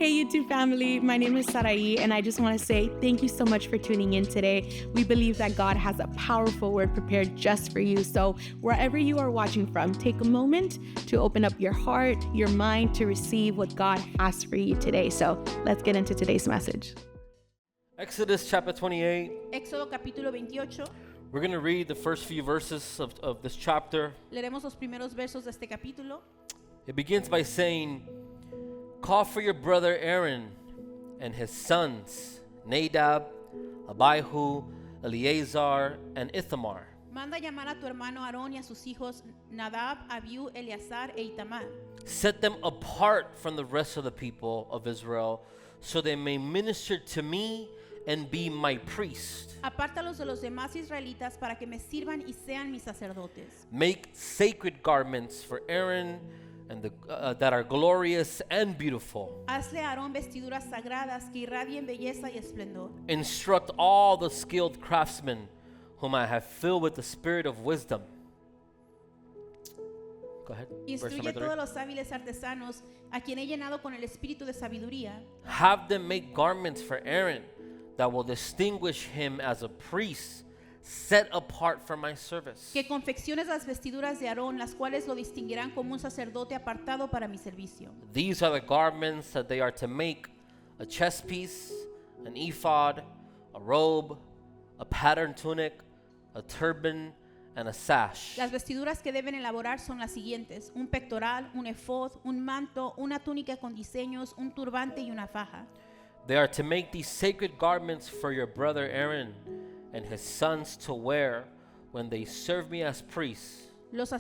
Hey YouTube family, my name is Sarai and I just want to say thank you so much for tuning in today. We believe that God has a powerful word prepared just for you. So wherever you are watching from, take a moment to open up your heart, your mind to receive what God has for you today. So let's get into today's message. Exodus chapter 28. Éxodo capítulo 28. We're going to read the first few verses of this chapter. Leeremos los primeros versos de este capítulo. It begins by saying, "Call for your brother Aaron and his sons, Nadab, Abihu, Eleazar, and Ithamar. Manda llamar a tu hermano Aarón y a sus hijos Nadab, Abiú, Eleazar e Itamar. Set them apart from the rest of the people of Israel, so they may minister to me and be my priest. Apártalos de los demás israelitas para que me sirvan y sean mis sacerdotes. Make sacred garments for Aaron and that are glorious and beautiful. Hazle a Aarón vestiduras sagradas que irradien belleza y esplendor. Instruct all the skilled craftsmen whom I have filled with the spirit of wisdom." Go ahead. Verse Instruye number a 3. todos los hábiles artesanos a quien he llenado con el espíritu de sabiduría. Have them make garments for Aaron that will distinguish him as a priest set apart for my service. Que confecciones las vestiduras de Aarón, las cuales lo distinguirán como un sacerdote apartado para mi servicio. These are the garments that they are to make: a chest piece, an ephod, a robe, a patterned tunic, a turban, and a sash. Las vestiduras que deben elaborar son las siguientes: un pectoral, un efod, un manto, una túnica con diseños, un turbante y una faja. They are to make these sacred garments for your brother Aaron and his sons to wear when they serve me as priests. Los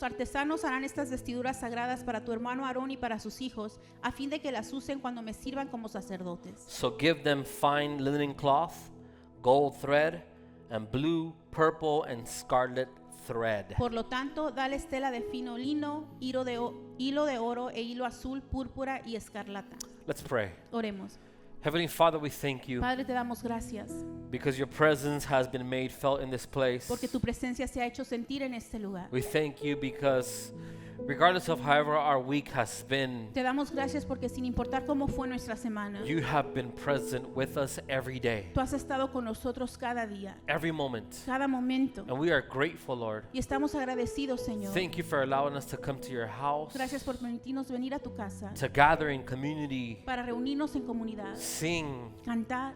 artesanos harán estas vestiduras sagradas para tu hermano Aarón y para sus hijos, a fin de que las usen cuando me sirvan como sacerdotes. So give them fine linen cloth, gold thread, and blue, purple, and scarlet thread. Por lo tanto, dale tela de fino lino, hilo de oro e hilo azul, púrpura y escarlata. Let's pray. Oremos. Heavenly Father, we thank you Padre, te damos gracias because your presence has been made felt in this place. porque tu presencia se ha hecho sentir en este lugar. We thank you because regardless of however our week has been, Te damos gracias porque sin importar cómo fue nuestra semana, you have been present with us every day, tú has estado con nosotros cada día, every moment. cada momento. And we are grateful, Lord. Y estamos agradecidos, Señor. Thank you for allowing us to come to your house, Gracias por permitirnos venir a tu casa to gather in community, para reunirnos en comunidad, sing, cantar,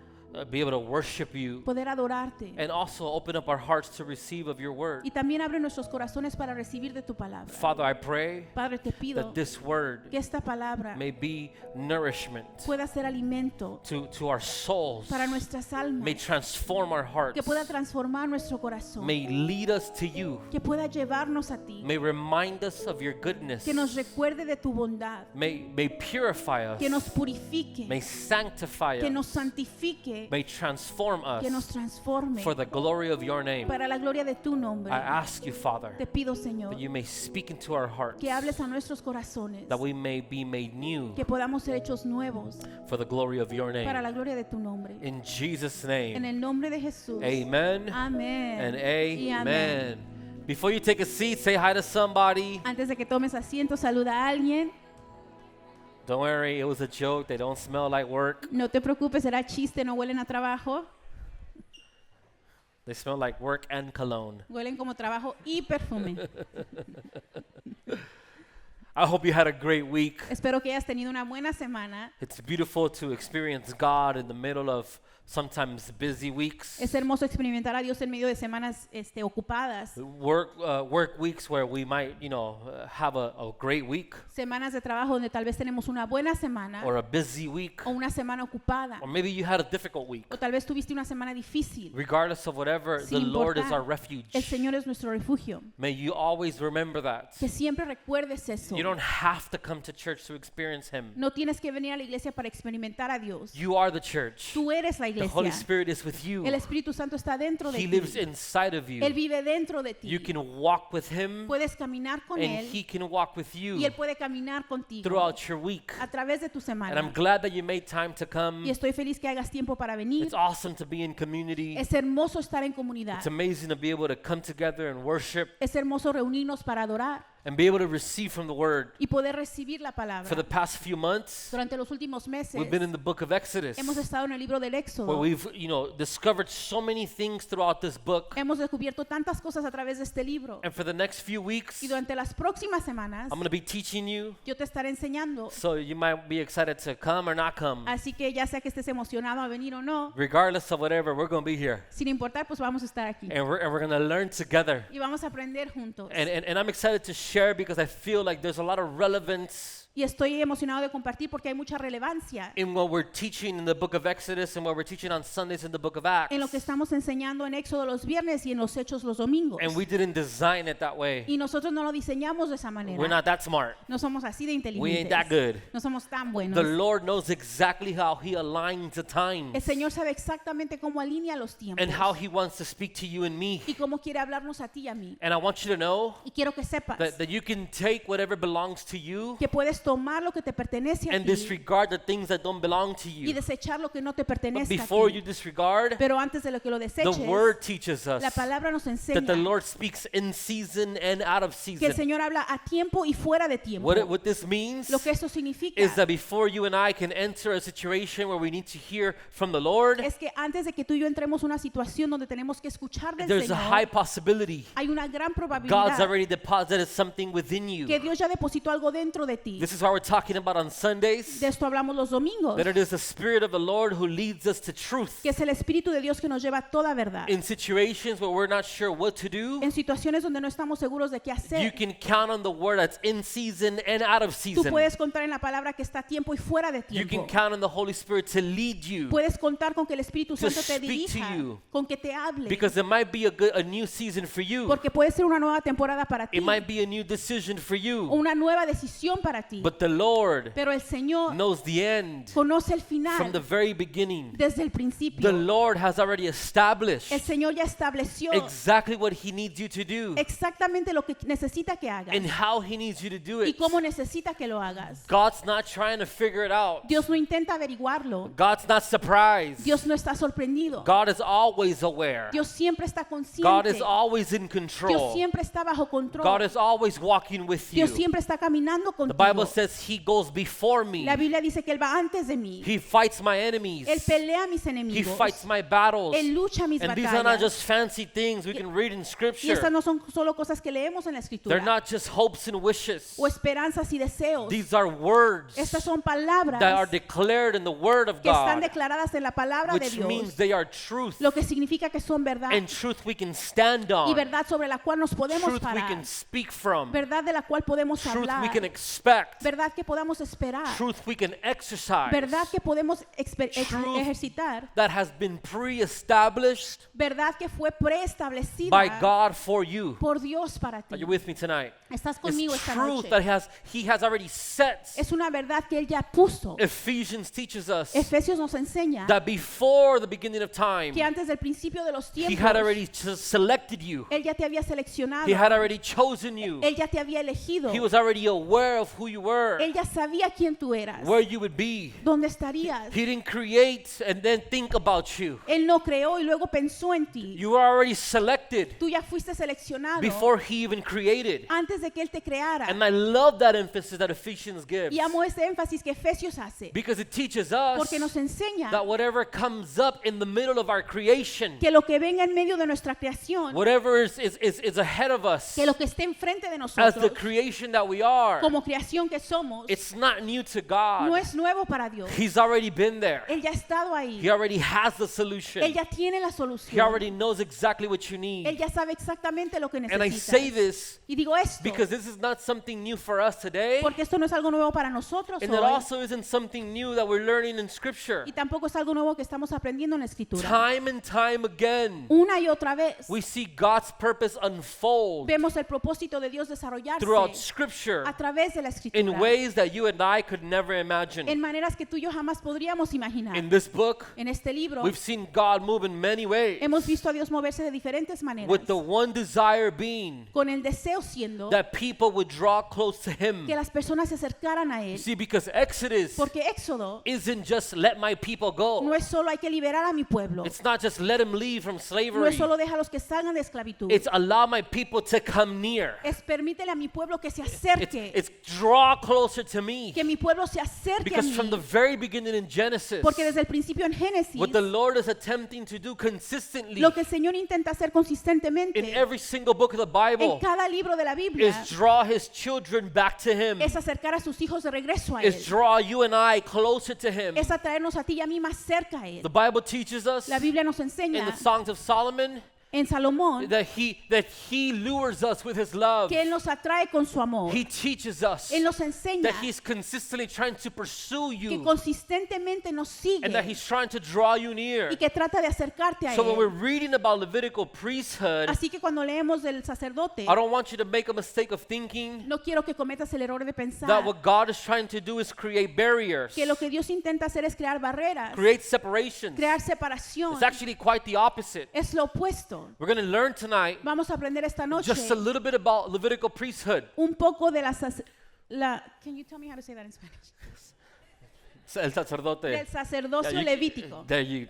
be able to worship you, poder adorarte. and also open up our hearts to receive of your word. Y también abre nuestros corazones para recibir de tu palabra. Father, I pray Padre, te pido that this word que esta palabra may be nourishment pueda ser alimento to our souls, para nuestras may almas, transform our hearts, que pueda transformar nuestro corazón, may lead us to you, que pueda llevarnos a ti, may remind us of your goodness, que nos recuerde de tu bondad, may purify us, que nos purifique, may sanctify que nos us, santifique, may transform que nos us transforme for the glory of your name. para la gloria de tu nombre. I ask you, Father, Te pido, Señor, that you may speak into our hearts, que hables a nuestros corazones, that we may be made new que podamos ser hechos nuevos for the glory of your para name. la gloria de tu nombre. In Jesus' En name, el nombre de Jesús. amen Amén. and Y amén. amen. Before you take a seat, say hi to somebody. Antes de que tomes asiento, saluda a alguien. Don't worry, it was a joke. They don't smell like work. No te preocupes, será chiste, no huelen a trabajo. They smell like work and cologne. Huelen como trabajo y perfume. I hope you had a great week. Espero que hayas tenido una buena semana. It's beautiful to experience God in the middle of sometimes busy weeks. Es hermoso experimentar a Dios en medio de semanas ocupadas. Work weeks where we might, have a great week Semanas de trabajo donde tal vez tenemos una buena semana or a busy week. o una semana ocupada. Or maybe you had a difficult week. O tal vez tuviste una semana difícil. Regardless of whatever, the Sin Lord is importar, our refuge. El Señor es nuestro refugio. May you always remember that. Que siempre recuerdes eso. You don't have to come to church to experience Him. No tienes que venir a la iglesia para experimentar a Dios. You are the church. Tú eres la The Holy iglesia. Spirit is with you. El Espíritu Santo está dentro de He ti. lives inside of Él you. vive dentro de ti. You can walk with Him, Puedes caminar con and Él He can walk with y you Él puede caminar contigo throughout your week. a través de tu And I'm semana. glad that you made time to come. Y estoy feliz que hagas tiempo para venir. It's awesome to be in community. Es hermoso estar en comunidad. It's amazing to be able to come together and worship. Es hermoso reunirnos para adorar. and be able to receive from the word. y poder recibir la For palabra. the past few months, Durante los últimos meses we've been in the book of Exodus, hemos estado en el libro del where Éxodo. we've, discovered so many things throughout this book. Hemos descubierto tantas cosas a través de este libro. And for the next few weeks, Y durante las próximas semanas I'm going to be teaching you, yo te estaré enseñando. so you might be excited to come or not come. Así que ya sea que estés emocionado a venir o no, Regardless of whatever, we're going to be here. sin importar, pues vamos a estar aquí. And we're going to learn together. Y vamos a aprender juntos. And I'm excited to share because I feel like there's a lot of relevance Y estoy emocionado de compartir porque hay mucha relevancia in what we're teaching in the book of Exodus and what we're teaching on Sundays in the book of Acts. en lo que estamos enseñando en Éxodo los viernes y en los Hechos los domingos. And we didn't design it that way. Y nosotros no lo diseñamos de esa We're manera. not that smart. No somos así de We ain't that inteligentes. good. No somos tan The buenos. Lord knows exactly how He aligns the times El Señor sabe exactamente cómo alinea los tiempos and how He wants to speak to you and me. y cómo quiere hablarnos a ti y a mí. And I want you to know Y quiero que sepas that you can take whatever belongs to you que puedes tomar lo que te pertenece a and ti disregard the things that don't belong to y you. desechar lo que no te But pertenece a before you ti. disregard, Pero antes de lo que lo the deseches, Word teaches la us palabra nos that enseña the Lord speaks in season and out of que el season. Señor habla a tiempo y fuera de tiempo. What this means Lo que esto significa is that before you and I can enter a situation where we need to hear from the Lord, es que antes de que tú y yo entremos en una situación donde tenemos que escuchar del there's a high Señor, possibility hay una gran God's probabilidad already deposited something within que you. Dios ya depositó algo dentro de ti. This is what we're talking about on Sundays, De esto hablamos los domingos, that it is the Spirit of the Lord who leads us to truth. que es el Espíritu de Dios que nos lleva a toda verdad. In situations where we're not sure what to do, En situaciones donde no estamos seguros de qué you hacer, can count on the word that's in season and out of tú season. puedes contar en la palabra que está a tiempo y fuera de You tiempo. can count on the Holy Spirit to lead you, Puedes contar con que el Espíritu to Santo te speak to dirija, you. con que te hable, because it might be a new season for you. porque puede ser una nueva temporada para ti, It might be a new decision for o you. una nueva decisión para ti. But the Lord Pero el Señor knows the end conoce el from the final very beginning. desde el The principio. Lord has already established El Señor ya estableció exactly what He needs you to do exactamente lo que necesita que hagas and how He needs you to do y it. cómo necesita que lo hagas. God's not trying to figure it out. Dios no intenta averiguarlo. God's not surprised. Dios no está sorprendido. God is always aware. Dios siempre está God consciente. is always in Dios control. siempre está bajo God control. is always walking with Dios you. siempre está caminando The Bible contigo. says He goes before me. La Biblia dice que Él va antes de mí. He fights my enemies. Él pelea a mis He enemigos. fights my battles. Él lucha mis And these are not batallas. just fancy things we can read in Y Scripture. estas no son solo cosas que leemos en la They're Escritura not just hopes and wishes. o esperanzas y deseos. These are words Estas son palabras that are declared in the Word of que están God, declaradas en la palabra de which means Dios, they are truth. lo que significa que son verdad And truth we can stand y on. verdad sobre la cual nos podemos Truth we parar, can speak from. verdad de la cual podemos Truth we hablar, can expect. verdad que podamos esperar, Truth we can exercise. verdad que podemos Truth ejercitar, that has been pre-established verdad que fue preestablecida by God for you. por Dios para ti. Are you with me tonight? Estás conmigo It's esta truth noche. that He has already set. Es una verdad que Él ya puso. Ephesians teaches us Efesios nos enseña that before the beginning of time, que antes del principio de los He tiempos, had already selected you. Él ya te había seleccionado, He had already chosen you. Él ya te había elegido, He was already aware of who you were, Él ya sabía quién tú eras, where you would be. dónde estarías. He didn't create and then think about you. Él no creó y luego pensó en ti. You were already selected Tú ya fuiste seleccionado before He even created. antes de que Él te creara. And I love that emphasis that Ephesians gives, Y amo ese énfasis que Efesios hace, because it teaches us porque nos enseña that whatever comes up in the middle of our creation, que lo que venga en medio de nuestra creación, whatever is ahead of us que lo que esté enfrente de as nosotros, the creation that we are, como creación que somos, it's not new to no God. es nuevo para Dios. He's already been there. Él ya ha estado He ahí. already has the solution. Él ya tiene la He solución. already knows exactly what you Él need. ya sabe exactamente lo que And I say necesitas. this Y digo esto because this is not something new for us today, porque esto no es algo nuevo para nosotros and it hoy, also isn't something new that we're learning in Scripture. y tampoco es algo nuevo que estamos aprendiendo en la Escritura. Time and time again, Una y otra vez we see God's purpose unfold vemos el propósito de Dios desarrollarse throughout Scripture a través de la in Escritura ways that you and I could never imagine. en maneras que tú y yo jamás podríamos imaginar. In this book, En este libro we've seen God move in many ways, hemos visto a Dios moverse de diferentes maneras, with the one desire being con el deseo siendo that people would draw close to him. que las personas se acercaran a You él. see, because Exodus Porque Éxodo isn't just let my people go. no es solo hay que liberar a mi pueblo. It's not just let him leave from No slavery. es solo deja a los que salgan de esclavitud. It's allow my people to come near. Es permítele a mi pueblo que se It's, acerque. it's draw closer to me. Que mi pueblo se acerque a Because from the mí. very beginning in Genesis, Porque desde el principio en Génesis, what the Lord is attempting to do consistently lo que el Señor intenta hacer in consistentemente every single book of the en Bible cada libro de la Biblia is draw his children back to him. es acercar a sus hijos de regreso a Él. Is draw you and I closer to him. Es atraernos a ti y a mí más cerca a Él. The Bible teaches us La Biblia nos in enseña the Songs of Solomon en Salomón that he lures us with his love. que Él nos atrae con su amor. He teaches us Él nos enseña that he's consistently trying to pursue que you consistentemente nos sigue and that he's trying to draw you near. y que trata de acercarte a So when we're Él. reading about Levitical priesthood, Así que cuando leemos del sacerdote, I don't want you to make a mistake of thinking no quiero que cometas el error de pensar that what God is trying to do is create barriers, que lo que Dios intenta hacer es crear barreras, create separations. crear separación. It's actually quite the opposite. Es lo opuesto. We're going to learn tonight Vamos a aprender esta noche just a little bit about Levitical priesthood. un poco de Can you tell me how to say that in Spanish? El sacerdote. Del sacerdocio Yeah, you- levítico. There you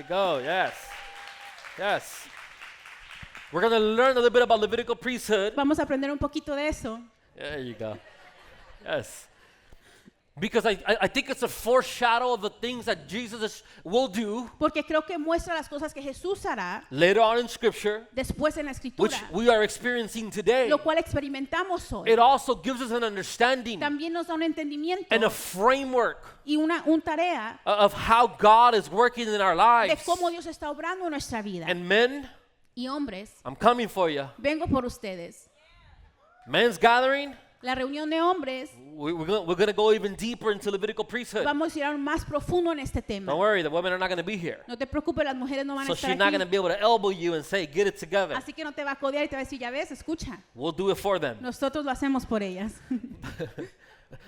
go. Yes. Yes. We're going to learn a little bit about Levitical priesthood. Vamos a aprender un poquito de eso. There you go. Yes. Because I think it's a foreshadow of the things that will do Porque creo que muestra las cosas que Jesús hará later on in Scripture, después en la which Escritura, we are experiencing today. lo cual experimentamos hoy. It also gives us an understanding También nos da un entendimiento and a framework y una tarea of how God is working in our de lives. cómo Dios está obrando en nuestra vida. And men, Y hombres, I'm coming for you. vengo por ustedes. Men's gathering, La reunión de hombres, we're going to go even deeper into Levitical priesthood. vamos a ir aún más profundo en este tema. Don't worry, the women are not going to be here. No te preocupes, las mujeres no van a So estar she's not going to aquí. be able to elbow you and say, get it together. Así que no te va a codear y te va a decir, ya ves, escucha. We'll do it for them. Nosotros lo hacemos por ellas.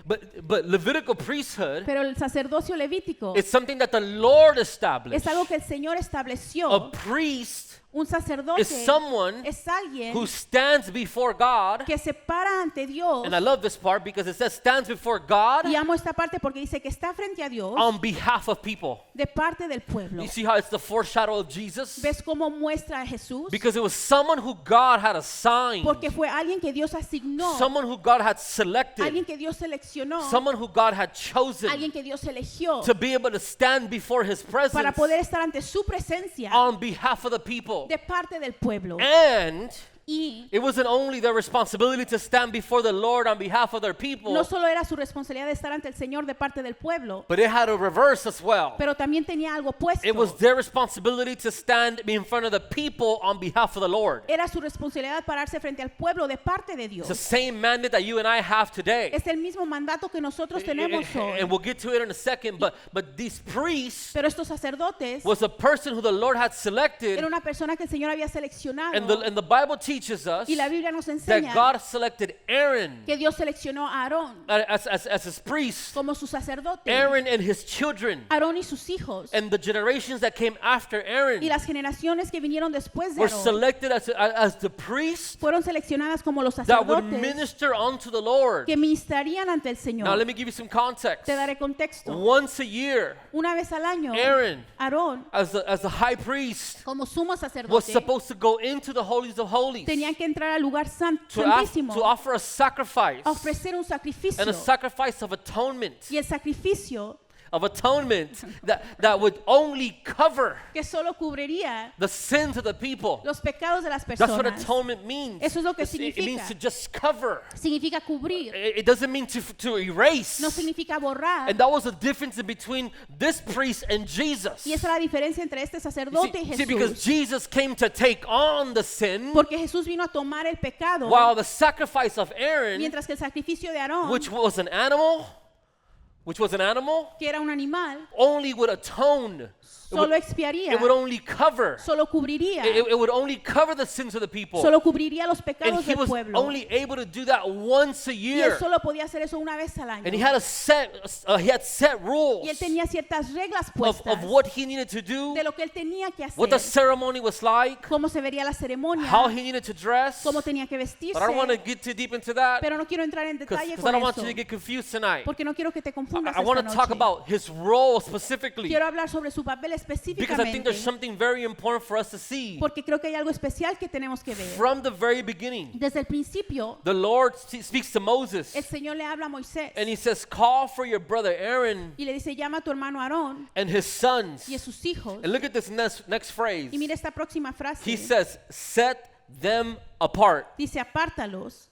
But Levitical priesthood Pero el sacerdocio levítico is something that the Lord es established. algo que el Señor A estableció. priest Un sacerdote is someone es alguien who stands before God. que se para ante Dios. And I love this part because it says stands before God Y amo esta parte porque dice que está frente a Dios on behalf of people. de parte del pueblo. You see how it's the foreshadow of Jesus? ¿Ves cómo muestra a Jesús? Because it was someone who God had assigned, Porque fue alguien que Dios asignó, someone who God had selected, alguien que Dios seleccionó, someone who God had chosen alguien que Dios eligió to be able to stand before His presence para poder estar ante su presencia on behalf of the people. de parte del pueblo. And Y it wasn't only their responsibility to stand before the Lord on behalf of their people, no solo era su responsabilidad de estar ante el Señor de parte del pueblo, but it had a reverse as well. pero también tenía algo puesto. It was their responsibility to stand in front of the people on behalf of the Lord. Era su responsabilidad pararse frente al pueblo de parte de Dios. It's the same mandate that you and I have today. Es el mismo mandato que nosotros tenemos hoy. And we'll get to it in a second, but these priests Pero estos sacerdotes was a person who the Lord had selected, era una persona que el Señor había seleccionado. and the Bible teaches us Y la Biblia nos that enseña God selected Aaron que Dios seleccionó a Aarón as his priest, como su sacerdote. Aaron and his children, Aarón y sus hijos and the generations that came after y Aaron las generaciones que vinieron después de were Aarón selected as the priests fueron seleccionadas como los that would sacerdotes minister unto the Lord. que ministrarían ante el Now Señor. let me give you some context. Te daré contexto. Once a year, Una vez al año, Aaron, Aarón, as the high priest, como sumo was sacerdote, supposed to go into the holies of holies tenía que entrar al lugar santísimo to offer a sacrifice, a ofrecer un sacrificio. and a sacrifice of atonement, Y el sacrificio that would only cover que solo cubriría the sins of the people. los pecados de las That's what personas. atonement means. Eso es lo que It means significa. to just cover. Significa cubrir, It doesn't mean to erase. no significa borrar. And that was the difference in between this priest and Jesus. Y esa es la diferencia entre este sacerdote y See, because Jesús. Jesus came to take on the sin, Porque Jesús vino a tomar el pecado, while the sacrifice of Aaron, mientras que el sacrificio de Aarón, which was an animal, which was an animal, que era un animal, only would atone. solo expiaría, It would only cover. solo cubriría, It would only cover the sins of the people. solo cubriría los And pecados he del was pueblo. only able to do that once a Y él year. solo podía hacer eso una vez al año. And he had set rules Y él tenía ciertas reglas of puestas what he needed to do, de lo que él tenía que what the hacer, ceremony was like, cómo se vería la ceremonia, how he needed to dress. cómo tenía que vestirse. But I don't want to get too deep into that Pero no quiero entrar en because detalle I con don't want eso, you to get confused tonight. porque no quiero que te confundas I want esta to talk noche. about his role specifically Quiero hablar sobre su papel because I think específicamente, there's something very important for us to see. porque creo que hay algo especial que tenemos que ver. From the very beginning, Desde el principio, the Lord speaks to Moses el Señor le habla a Moisés and he says, call for your brother Aaron y le dice, llama a tu hermano Aarón and his sons. y a sus hijos. And look at this next phrase. Y mira esta próxima frase. He says, set them apart. Dice, apártalos.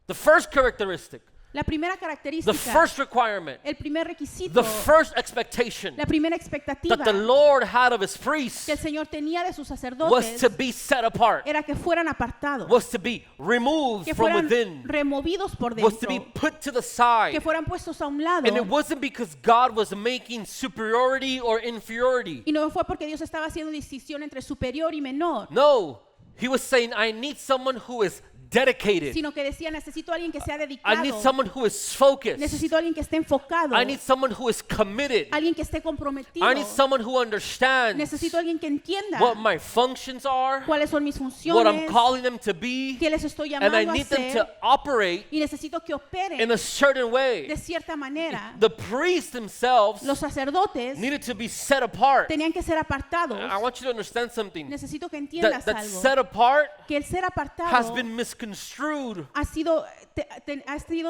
The first characteristic, La primera the característica, first requirement, el primer requisito, the first expectation la primera expectativa that the Lord had of his priests que el Señor tenía de sus was sacerdotes to be set apart, era que fueran apartados, was to be removed que from fueran within, removidos por was to be dentro, put to the side. que fueran puestos a un lado. And it wasn't because God was making superiority or inferiority. Y no fue porque Dios estaba haciendo distinción entre superior y menor, No, he was saying, I need someone who is dedicated. sino que decía, necesito a alguien que sea I need dedicado, someone who is focused. necesito a alguien que esté enfocado, I need someone who is committed. alguien que esté comprometido, I need someone who understands necesito a alguien que entienda what my functions are, cuáles son mis what I'm funciones, calling them to be, que les estoy and I llamando a need them hacer, to operate y necesito que operen in a certain way. de cierta manera. The priests themselves Los sacerdotes needed to be set apart. tenían que ser apartados. I want you to understand something. Necesito que entiendas That algo. set apart Que el ser has apartado been misconstrued ha sido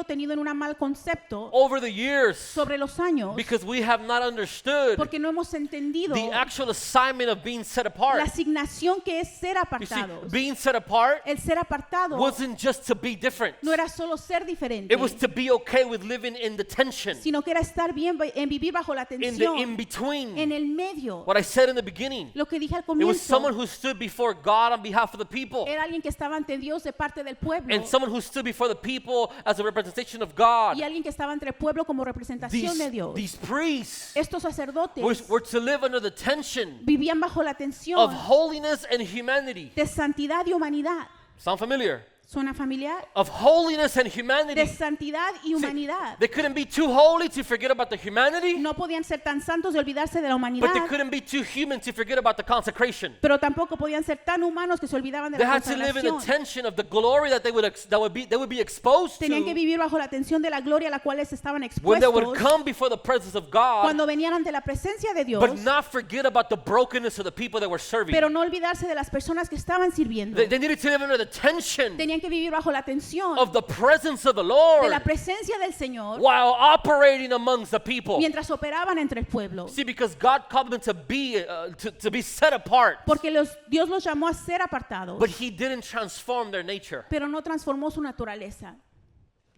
tenido en un mal concepto over the years sobre los años, because we have not understood porque no hemos entendido the actual assignment of being set la apart. asignación que es ser You see, apartados. being set apart El ser apartado wasn't just to be different. no era solo ser diferente, It was to be okay with living in the tension, sino que era estar bien en vivir bajo la in the tensión, in-between. en el medio. What I said in the beginning. Lo que dije al It was someone comienzo, who stood before God on behalf of the people. era alguien que estaba ante Dios de parte del pueblo, And someone who stood before the people as a representation of God. y alguien que estaba entre el pueblo como representación de Dios. These priests Estos sacerdotes were to live under the tension vivían bajo la tensión of holiness and humanity. de santidad y humanidad. Sound familiar? ¿Suena familiar? Of holiness and De humanity. santidad y See, humanidad. they couldn't be too holy to forget about the humanity, No podían ser tan santos de olvidarse de la humanidad, but they couldn't be too human to forget about the consecration. pero tampoco podían ser tan humanos que se olvidaban de They la had to live in the consagración. tension of the glory that they would be exposed Tenían que to vivir bajo la tensión de la gloria a la cual ellos estaban when they would expuestos come before the presence of God, cuando venían ante la presencia de Dios, but not forget about the brokenness of the people that were serving. pero no olvidarse de las personas que estaban sirviendo. They needed to live under the tension Tenían que vivir bajo la tensión of the presence of the de Lord la presencia del Señor while operating amongst the people. mientras operaban entre el pueblo. See, because God called them to be set apart, Porque Dios los llamó a ser apartados, but He didn't transform their nature. pero no transformó su naturaleza.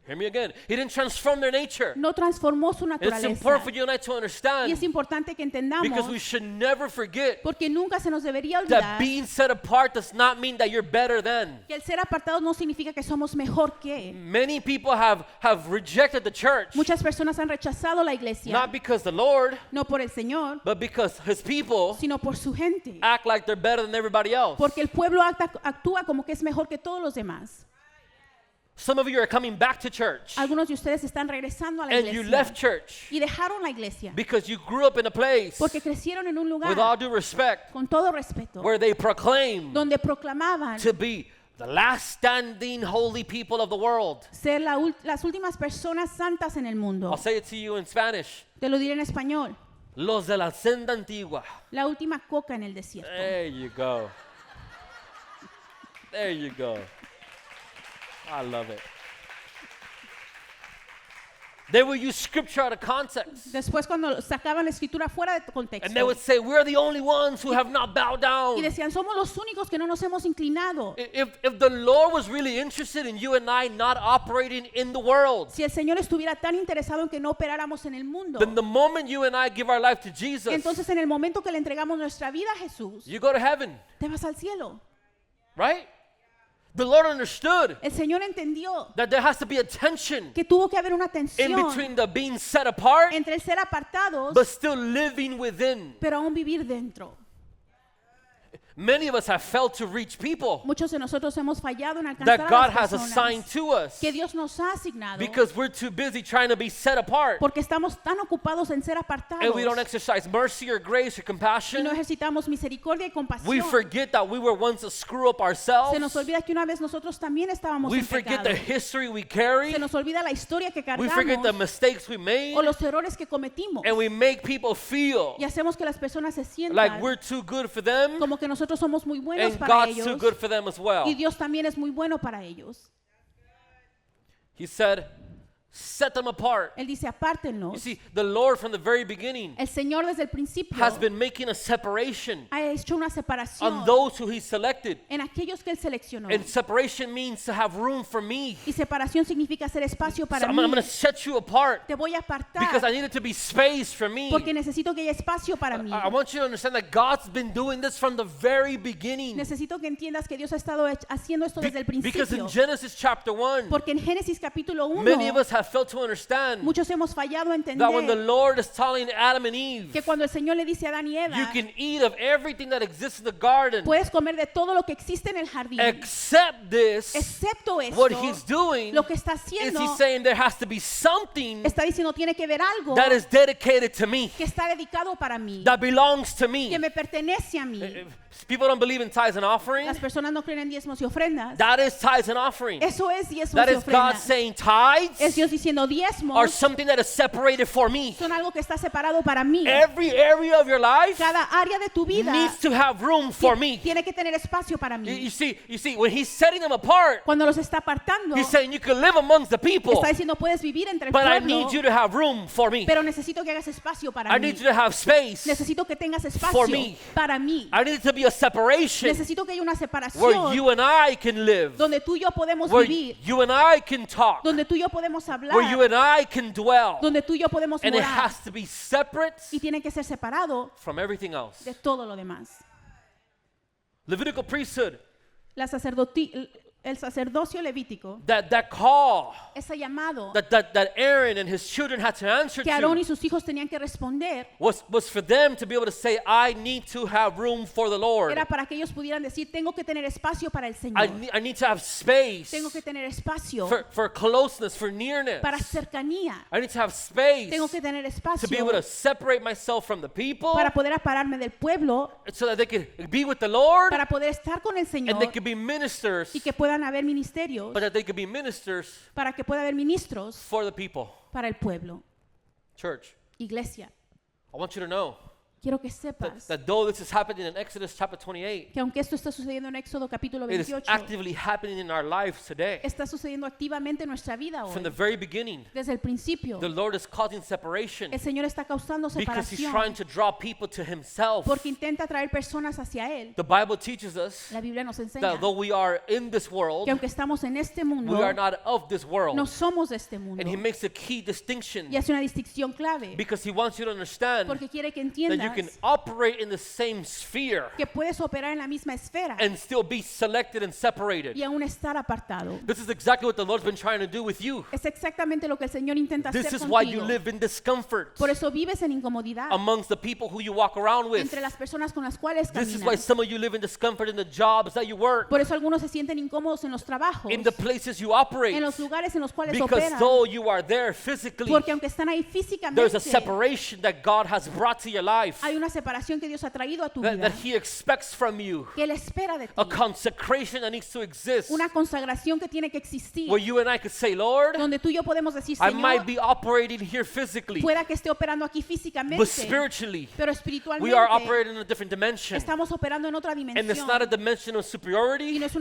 Hear me again. He didn't transform their nature. No transformó su It's naturaleza. important for you and I to Y understand es importante que because we entendamos, should never forget porque nunca se nos debería that olvidar being set apart does not mean that you're better than. que el ser apartados no significa que somos mejor que. Many people have rejected the church, Muchas personas han rechazado la iglesia, not because the Lord, no por el Señor, but because His people sino por su gente. act like they're better than everybody else. Porque el pueblo actúa como que es mejor que todos los demás. Some of you are coming back to church Algunos de ustedes están regresando a la and you left iglesia church y dejaron la iglesia because you grew up in a place, porque crecieron en un with all lugar, due respect, con todo respeto, where they proclaim donde proclamaban to be the last standing holy people of the world. ser las últimas personas santas en el mundo. I'll say it to you in Spanish. Te lo diré en español. Los de la senda antigua. La última coca en el desierto. There you go. There you go. I love it. They would use scripture out of context. Después cuando sacaban la escritura fuera de And they contexto would say, we're the only ones who have not bowed down. y decían, somos los únicos que no nos hemos inclinado. If the Lord was really interested in you and I not operating in the world, Si el Señor estuviera tan interesado en que no operáramos en el mundo, then the moment you and I give our life to Jesus, entonces en el momento que le entregamos nuestra vida a Jesús, you go to heaven, te vas al cielo. right? The Lord understood El Señor entendió that there has to be a tension que tuvo que haber una in tensión between the being set apart entre el ser apartados, but still living within. pero aún vivir dentro. Many of us have failed to reach people Muchos de nosotros hemos fallado en alcanzar that a God las has assigned personas to us que Dios nos ha asignado because we're too busy trying to be set apart porque estamos tan ocupados en ser apartados and we don't exercise mercy or grace or y compassion. no ejercitamos misericordia y We compasión. forget that we were once a screw up Se nos ourselves. olvida que una vez nosotros también estábamos We en forget pecado. the history we carry. Se nos olvida la historia que We forget the cargamos mistakes we made. o los errores que cometimos And we make people feel y hacemos que las personas se sientan like we're too good for them como que nosotros somos muy buenos and para God's too ellos good for them as well. y Dios también es muy bueno para ellos. He said, set them apart. Él dice, You apártenlos. see, the Lord from the very beginning El Señor desde el principio has been making a separation ha hecho una separación on those who He selected. en aquellos que Él seleccionó. And separation means to have room for me. Y separación significa hacer espacio So para I'm mí. going to set you apart Te voy a apartar because I need it to be space for me. porque necesito que haya espacio para mí. I want you to understand that God's been doing this from the very beginning. Necesito que entiendas que Dios ha estado haciendo esto desde el Because in principio. Genesis chapter 1, Porque en Génesis capítulo 1, many of us have failed to understand muchos hemos fallado a that when the entender Lord is telling Adam and Eve, que cuando el Señor le dice a Adán y you Eva, can eat of everything that exists in the garden, puedes comer de todo lo que existe en el jardín, except this, excepto what esto, He's doing lo que está is haciendo, He's saying there has to be something está diciendo tiene que ver algo that is dedicated to me, que está dedicado para mí, that belongs to me. que me pertenece a mí. People don't believe in tithes and Las offerings. personas no creen en diezmos y ofrendas. That is tithes and offerings. Eso es diezmos That y is God ofrendas. saying Es tithes Dios diciendo are diezmos something that is separated for me. son algo que está separado para mí. Every area of your life Cada área de tu vida needs to have room for me. tiene que tener espacio para You mí. see, when He's setting them apart, Cuando los está apartando, He's saying you can live amongst the people, está diciendo puedes vivir entre el but I pueblo, need you to have room for me. pero necesito que hagas espacio para I mí. need you to have space. Necesito que tengas for espacio me. para mí. I need it to be a separation Necesito que haya una where separación you and I can live, donde tú y yo podemos where vivir, you and I can talk, donde tú y yo podemos hablar, where you and I can dwell. donde tú y yo podemos And it morar. has to be separate Y tiene que ser separado from everything else. de todo lo demás. Levitical priesthood, El sacerdocio levítico, that call ese llamado that Aaron and his children had to answer que Aarón y to sus hijos tenían que responder, was for them to be able to say, I need to have room for the Lord. era para que ellos pudieran decir, tengo que tener espacio para el I Señor. need to have space Tengo que tener espacio for closeness, for nearness. para cercanía. I need to have space Tengo que tener to be able to espacio separate myself from the people para poder apararme del pueblo, so that they can be with the Lord para poder estar con el and Señor they can be ministers, y que puedan haber ministerios, but that they can be ministers para que pueda haber ministros for the people. para el pueblo. Church, Iglesia, I want you to know quiero que sepas that though this is happening in Exodus chapter 28, que aunque esto está sucediendo en Éxodo capítulo it is 28, actively happening in our lives today. está sucediendo activamente en nuestra vida From the hoy. very beginning, Desde el principio, the Lord is causing separation el Señor está causando because He's trying separación to draw people to Himself. porque intenta traer personas hacia Él. The Bible teaches us La Biblia nos that enseña though we are in this que world, aunque estamos en este mundo, we are not of this world. no somos de este mundo. And He makes a key distinction Y hace una distinción clave because He wants you to understand porque quiere que that you can entiendas operate in the same sphere que puedes operar en la misma esfera and still be selected and separated. y aún estar apartado. This is exactly what the Lord's been trying to do with you. Es exactamente lo que el Señor intenta This hacer is why you contigo. live in discomfort Por eso vives en incomodidad amongst the people who you walk around with. entre las personas con las cuales This is why caminas. some of you live in discomfort in the jobs that you work, Por eso algunos se sienten incómodos en los trabajos, in the places you operate, en los lugares en los cuales because operan, though you are there physically, porque aunque están ahí there's físicamente, a separation that God has brought to your life hay una separación que Dios ha traído a tu that vida, He expects from you, que Él espera de ti, a consecration that needs to exist, una consagración que tiene que existir, where you and I could say, Lord, donde tú y yo podemos decir, I might Señor, be operating here physically, pueda que esté operando aquí but físicamente, spiritually, pero we espiritualmente are operating in a different dimension. estamos operando en otra And it's not a dimensión, dimension of y superiority, no es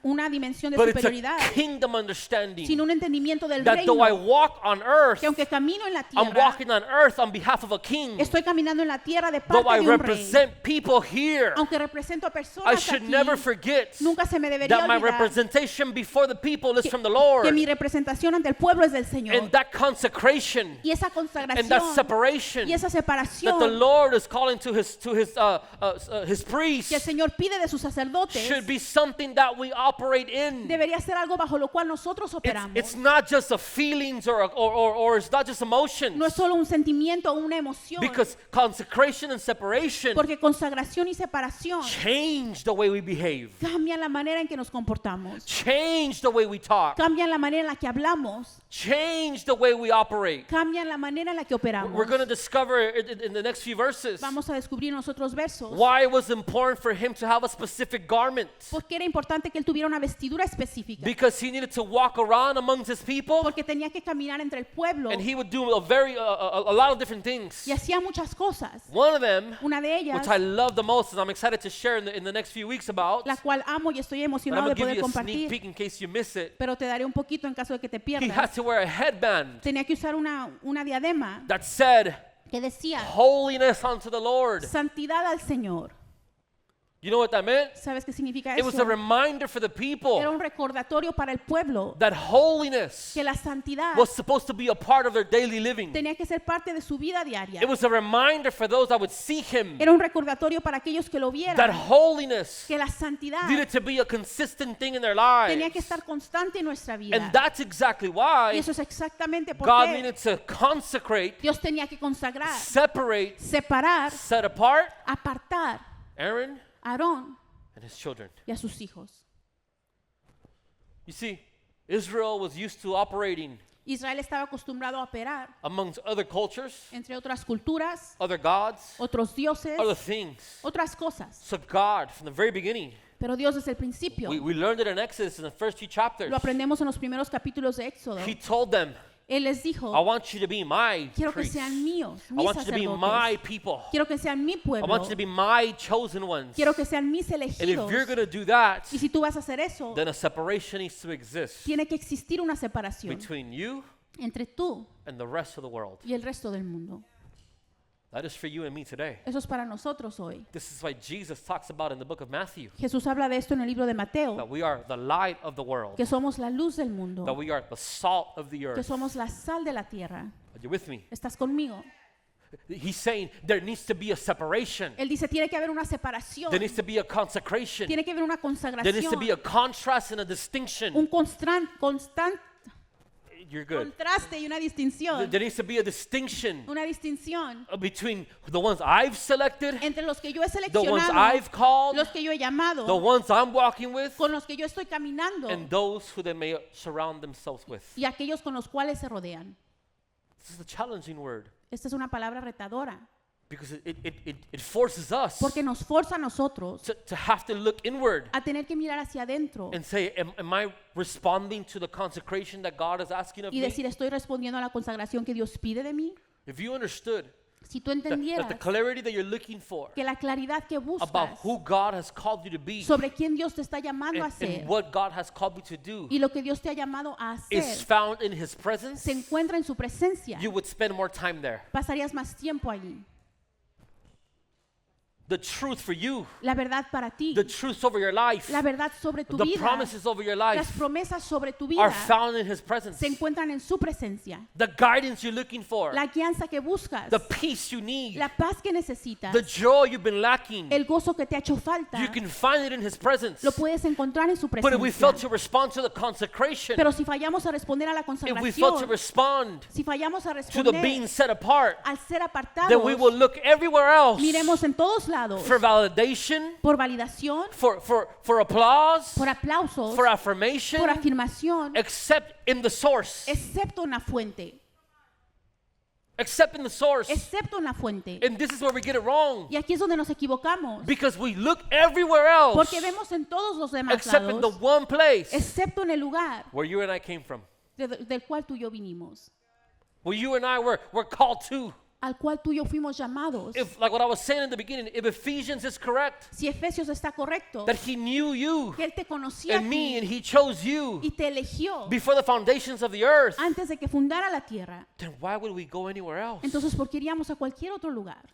una dimensión de but it's a superioridad, kingdom understanding sino un entendimiento del that though I reino, walk on earth, que aunque camino en la I'm tierra, walking on earth on behalf of a king. estoy caminando en la tierra palabra de though parte I de un rey. represent people here, Aunque represento a I personas should aquí, never forget nunca se me debería that my olvidar representation before the people is que, from the que Lord. mi representación ante el pueblo es del Señor. And that consecration Y esa and that consagración separation y esa that the separación Lord is calling to his que el priests Señor pide de sus sacerdotes should be something that we operate in. debería ser algo bajo lo cual nosotros operamos. It's not just a feelings or it's not just emotions. No es solo un sentimiento o una emoción, Because consecration and separation porque consagración y separación change the way we behave, cambian la manera en que nos comportamos, change the way we talk, cambian la manera en la que hablamos, change the way we operate. cambian la manera en la que operamos. We're going to discover in the next few verses Vamos a descubrir en los otros versos why it was important for him to have a specific garment. por qué era importante que él tuviera una vestidura específica, Because he needed to walk around amongst his people, porque tenía que caminar entre el pueblo and he would do a lot of different things. y hacía muchas cosas. One of them, Una de ellas, which I love the most, and I'm excited to share in the next few weeks about, la cual amo y estoy but I'm emocionado going de to give poder you a sneak compartir, peek in case you miss it. pero te daré un poquito en caso de que te He had pierdas. to wear a headband Tenía que usar una diadema that said, que decía holiness unto the Lord. santidad al Señor. You know what that meant? ¿Sabes qué significa It was a eso? reminder for the Era people un recordatorio para el pueblo that holiness que la santidad was supposed to be a part of their daily living. tenía que ser parte de su vida diaria. It was a reminder for those that would seek him Era un recordatorio para aquellos que lo that vieran, holiness que la santidad needed to be a consistent thing in their tenía que lives. estar constante en nuestra vida. And that's exactly Y why eso es exactamente por God qué needed to consecrate, Dios tenía que consagrar, separate, separar, set apart apartar Aaron a Aarón and his children. y a sus hijos. You see, Israel was used to operating Israel estaba acostumbrado a operar amongst other cultures, entre otras culturas, other gods, otros dioses, other things. otras cosas. So God, from the very beginning, Pero Dios desde el principio, we learned it in Exodus in the first few chapters. lo aprendemos en los primeros capítulos de Éxodo. He told them, Él les dijo, I want you to be my quiero que priests. sean míos, I mis want you to be my sacerdotes. people. Quiero que sean mi I pueblo. want you to be my chosen ones. Quiero que sean mis And if elegidos. you're going to do that, Y si tú vas a hacer eso, then a separation needs to exist tiene que existir una separación between you entre tú and the rest of the world. y el resto del mundo. That is for you and me today. Eso es para nosotros hoy. This is why Jesus talks about in the book of Matthew Jesús habla de esto en el libro de that Mateo, we are the light of the world, que somos la luz del that mundo, we are the salt of the que earth. somos la sal de la tierra. Are you with me? ¿Estás conmigo? He's saying there needs to be a separation. Él dice, tiene que haber una separación, There needs to be a consecration. tiene que haber una There needs to be a consagración, contrast and a distinction. un constante You're good. contraste y una distinción. There needs to be a distinction Una distinción between the ones I've selected, entre los que yo he the ones seleccionado, I've called, los que yo he llamado, the ones I'm walking with, con los que yo estoy caminando and those who they may surround themselves with. y aquellos con los cuales se rodean. This is a challenging word Esta es una palabra retadora because it forces us porque nos forza a nosotros to have to look inward a tener que mirar hacia adentro and say, am I responding to the consecration that God is asking of y me? decir, estoy respondiendo a la consagración que Dios pide de mí. If you understood Si tú that entendieras the clarity that you're looking for que la claridad que about buscas who God has called you to be sobre quién Dios te está llamando a and ser what God has called you to do y lo que Dios te ha llamado a is hacer found in His presence, se encuentra en su presencia, you would spend more time there. pasarías más tiempo allí. The truth for you, La verdad para ti, the truths over your life, la verdad sobre tu the vida, promises over your las life promesas sobre tu are vida found in His presence. se encuentran en su presencia. The guidance you're looking for, La guianza que buscas, the peace you need, la paz que necesitas, the joy you've been lacking, el gozo que te ha hecho falta, you can find it in His presence. lo puedes encontrar en su But if we fail to presencia. respond to the consecration, Pero si fallamos a responder a la if we fail to consagración, respond si fallamos a to the being responder set apart, al ser then we will apartados, look everywhere else miremos en todos lados for validation, por validación, for applause, por aplausos, for affirmation, por afirmación, except in the source. excepto en la fuente, Except in the source. excepto en la fuente. And this is where we get it wrong. Y aquí es donde nos equivocamos, Because we look everywhere else porque vemos en todos los demás except in the lados, one place excepto en el lugar where you and I came from. del cual tú y yo vinimos, Where you and I were called to. al cual tú y yo fuimos llamados. If, like what I was saying in the beginning, if Ephesians is correct, Si Efesios está correcto, that He knew you que Él te conocía a and me and ti He chose you y te eligió before the foundations of the earth, antes de que fundara la tierra, then why would we go anywhere else? entonces ¿por qué iríamos a cualquier otro lugar?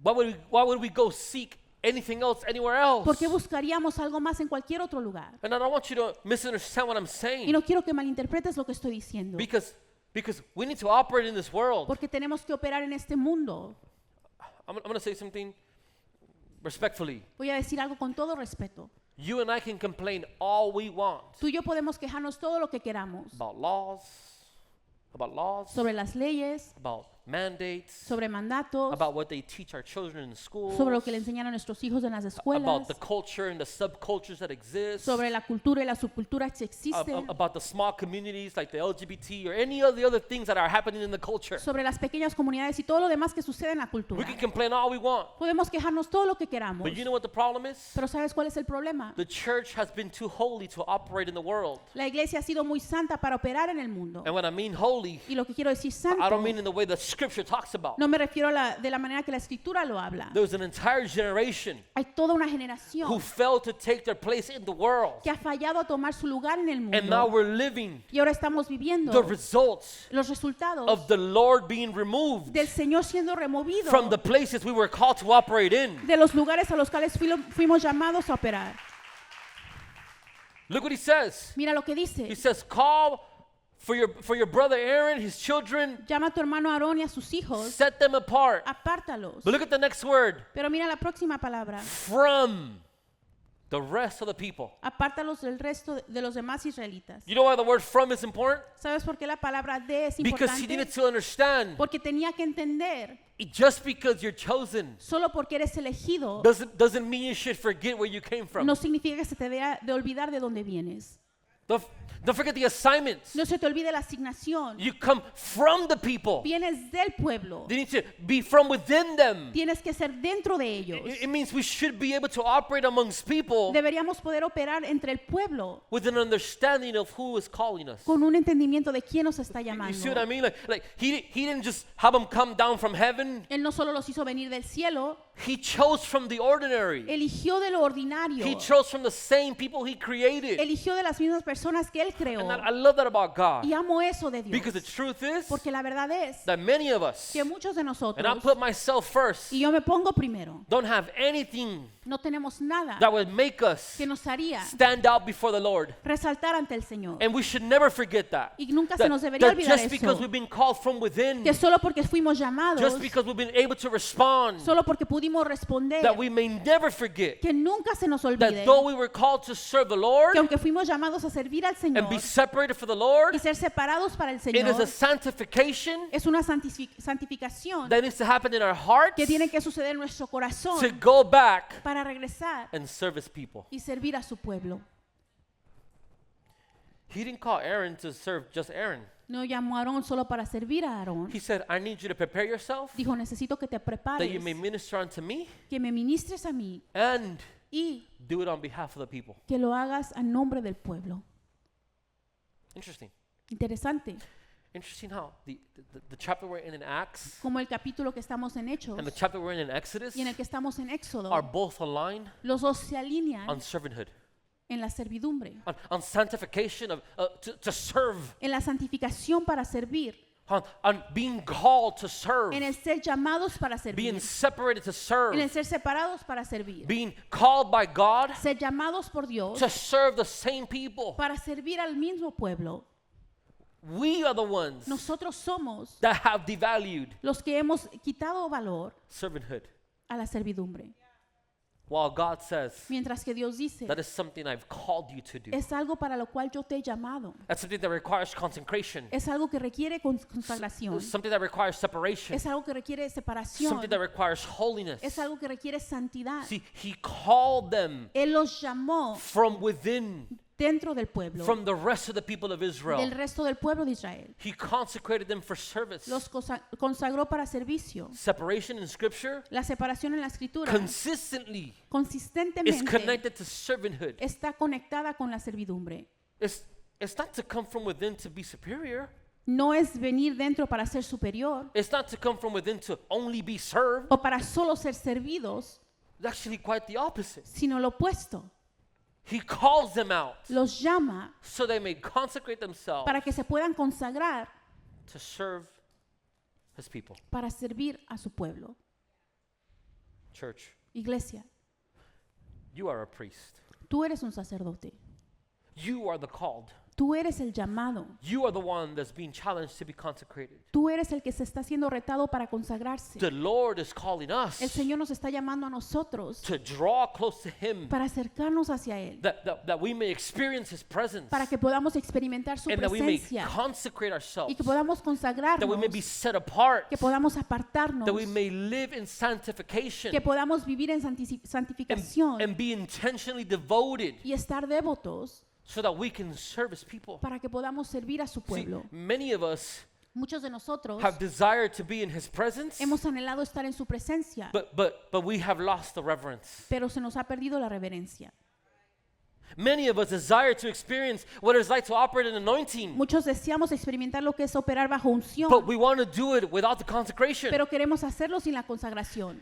why would we go seek anything else anywhere else? ¿Por qué buscaríamos algo más en cualquier otro lugar? And I don't want you to misunderstand what I'm Y saying. no quiero que malinterpretes lo que estoy diciendo. Because we need to operate in this world. Porque tenemos que operar en este mundo. I'm going to say something respectfully. Voy a decir algo con todo respeto. You and I can complain all we want Tú y yo podemos quejarnos todo lo que queramos about laws, sobre las leyes, about mandates, sobre mandatos, about what they teach our children in schools, sobre lo que le enseñan a nuestros hijos en las about escuelas, the culture and the subcultures that exist, sobre la cultura y las subculturas que existen, about the small communities like the LGBT or any of the other things that are happening in the culture. sobre las pequeñas comunidades y todo lo demás que sucede en la We cultura. can complain all we want, Podemos quejarnos todo lo que queramos, but you know what the problem is? pero ¿sabes cuál es el problema? The church has been too holy to operate in the world. La iglesia ha sido muy santa para operar en el mundo. And when I mean holy, Y lo que quiero decir I santo, don't mean in the way the scripture talks about. no me refiero a de la manera que la escritura lo habla. There was an entire generation Hay toda una who generación failed to take their place in the world. que ha fallado a tomar su lugar en el And now mundo. we're living Y ahora estamos viviendo the results los resultados of the Lord being removed del Señor siendo removido from the places we were called to operate in. de los lugares a los cuales fuimos llamados a operar. Look what he says. Mira lo que He dice. says, call for your brother Aaron, his children, Llama a tu hermano Aarón y a sus hijos, set them apart. apártalos. But look at the next word. Pero mira la próxima palabra. From the rest of the people. Apártalos del resto de los demás israelitas. You know why the word from is important? ¿Sabes por qué la palabra de es Because he importante? needed to understand, Porque tenía que entender, just because you're chosen solo porque eres elegido, doesn't mean you should forget where you came from. no significa que se te dé de olvidar de dónde vienes. Don't forget the assignments. No se te olvide la asignación. You come from the people. Vienes del pueblo. They need to be from within them. Tienes que ser dentro de ellos. It means we should be able to operate amongst people Deberíamos poder operar entre el pueblo with an understanding of who is calling us. con un entendimiento de quién nos está You llamando. see what I mean? Like he didn't just have them come down from heaven. Él no solo los hizo venir del cielo, He chose from the ordinary. eligió de lo ordinario. He chose from the same people he created. Eligió de las mismas personas que él creó. And I love that about God. Y amo eso de Dios. Because the truth is Porque la verdad es that many of us, que muchos de and I nosotros, put myself first, y yo me pongo primero, don't have anything no tenemos nada that would make us que nos haría stand out before the Lord. resaltar ante el Señor. And we should never forget that. Y nunca se nos debería That olvidar just because eso. we've been called from within, Que solo porque fuimos llamados, just because we've been able to respond, solo porque pudimos responder, that we may never forget que nunca se nos that olvide though we were called to serve the Lord que aunque fuimos llamados a servir al Señor and be separated for the Lord, y ser separados para el it is a Señor, sanctification es una santificación that needs to happen in our hearts que tiene que suceder en nuestro to corazón go back para regresar and serve his people. y servir a su pueblo. He didn't call Aaron to serve just Aaron. No llamó a Aarón solo para servir a Aarón. He said, I need you to prepare yourself Dijo, necesito que te that prepares, you may minister unto me que me ministres a mí and y do it on behalf of the people. que lo hagas a nombre del pueblo. Interesting. Interesante. Interesting how the chapter we're in Acts Como el capítulo que estamos en Hechos and the chapter we're in Exodus y en el que estamos en Éxodo, are both aligned los dos se alinean on servanthood, en la servidumbre, on sanctification of to serve, en la santificación para servir, on being called to serve, en el ser llamados para being servir, separated to serve, en el ser separados para servir, being called by God ser llamados por Dios to serve the same people. para servir al mismo pueblo. We are the ones Nosotros somos that have devalued los que hemos quitado valor servanthood, a la servidumbre, while God says mientras que Dios dice, that is something I've called you to do. es algo para lo cual yo te he llamado, That's something that requires consecration, es algo que requiere consagración, something that requires separation, es algo que requiere separación, something that requires holiness. es algo que requiere santidad. See, he called them Él los llamó from within, dentro del pueblo, from the rest of the people of Israel. del resto del pueblo de Israel. He consecrated them for service. Los consagró para servicio. Separation in Scripture La separación en la escritura consistently is consistentemente connected to servanthood. está conectada con la servidumbre. It's not to come from within to be superior. No es venir dentro para ser superior It's not to come from within to only be served. o para solo ser servidos, It's actually quite the opposite. sino lo opuesto. He calls them out Los llama so they may consecrate themselves para que se puedan consagrar to serve his people. para servir a su pueblo. Church, Iglesia, you are a priest. tú eres un sacerdote. You are the called. Tú eres el llamado. You are the one that's being challenged to be consecrated. Tú eres el que se está siendo retado para consagrarse. The Lord is calling us El Señor nos está llamando a nosotros to draw close to Him, para acercarnos hacia Él, that we may experience His presence, para que podamos experimentar su and that we may presencia consecrate ourselves, y que podamos that we consagrarnos, may be set apart, que podamos apartarnos, that we may live in sanctification que podamos vivir en santificación and be intentionally devoted y estar devotos so that we can service people. para que podamos servir a su See, pueblo. many of us Muchos de nosotros have desired to be in His presence, hemos anhelado estar en su presencia, but we have lost the reverence. pero se nos ha perdido la reverencia. Many of us desire to experience what it's like to operate in anointing, Muchos deseamos experimentar lo que es operar bajo unción, but we want to do it without the consecration. pero queremos hacerlo sin la consagración.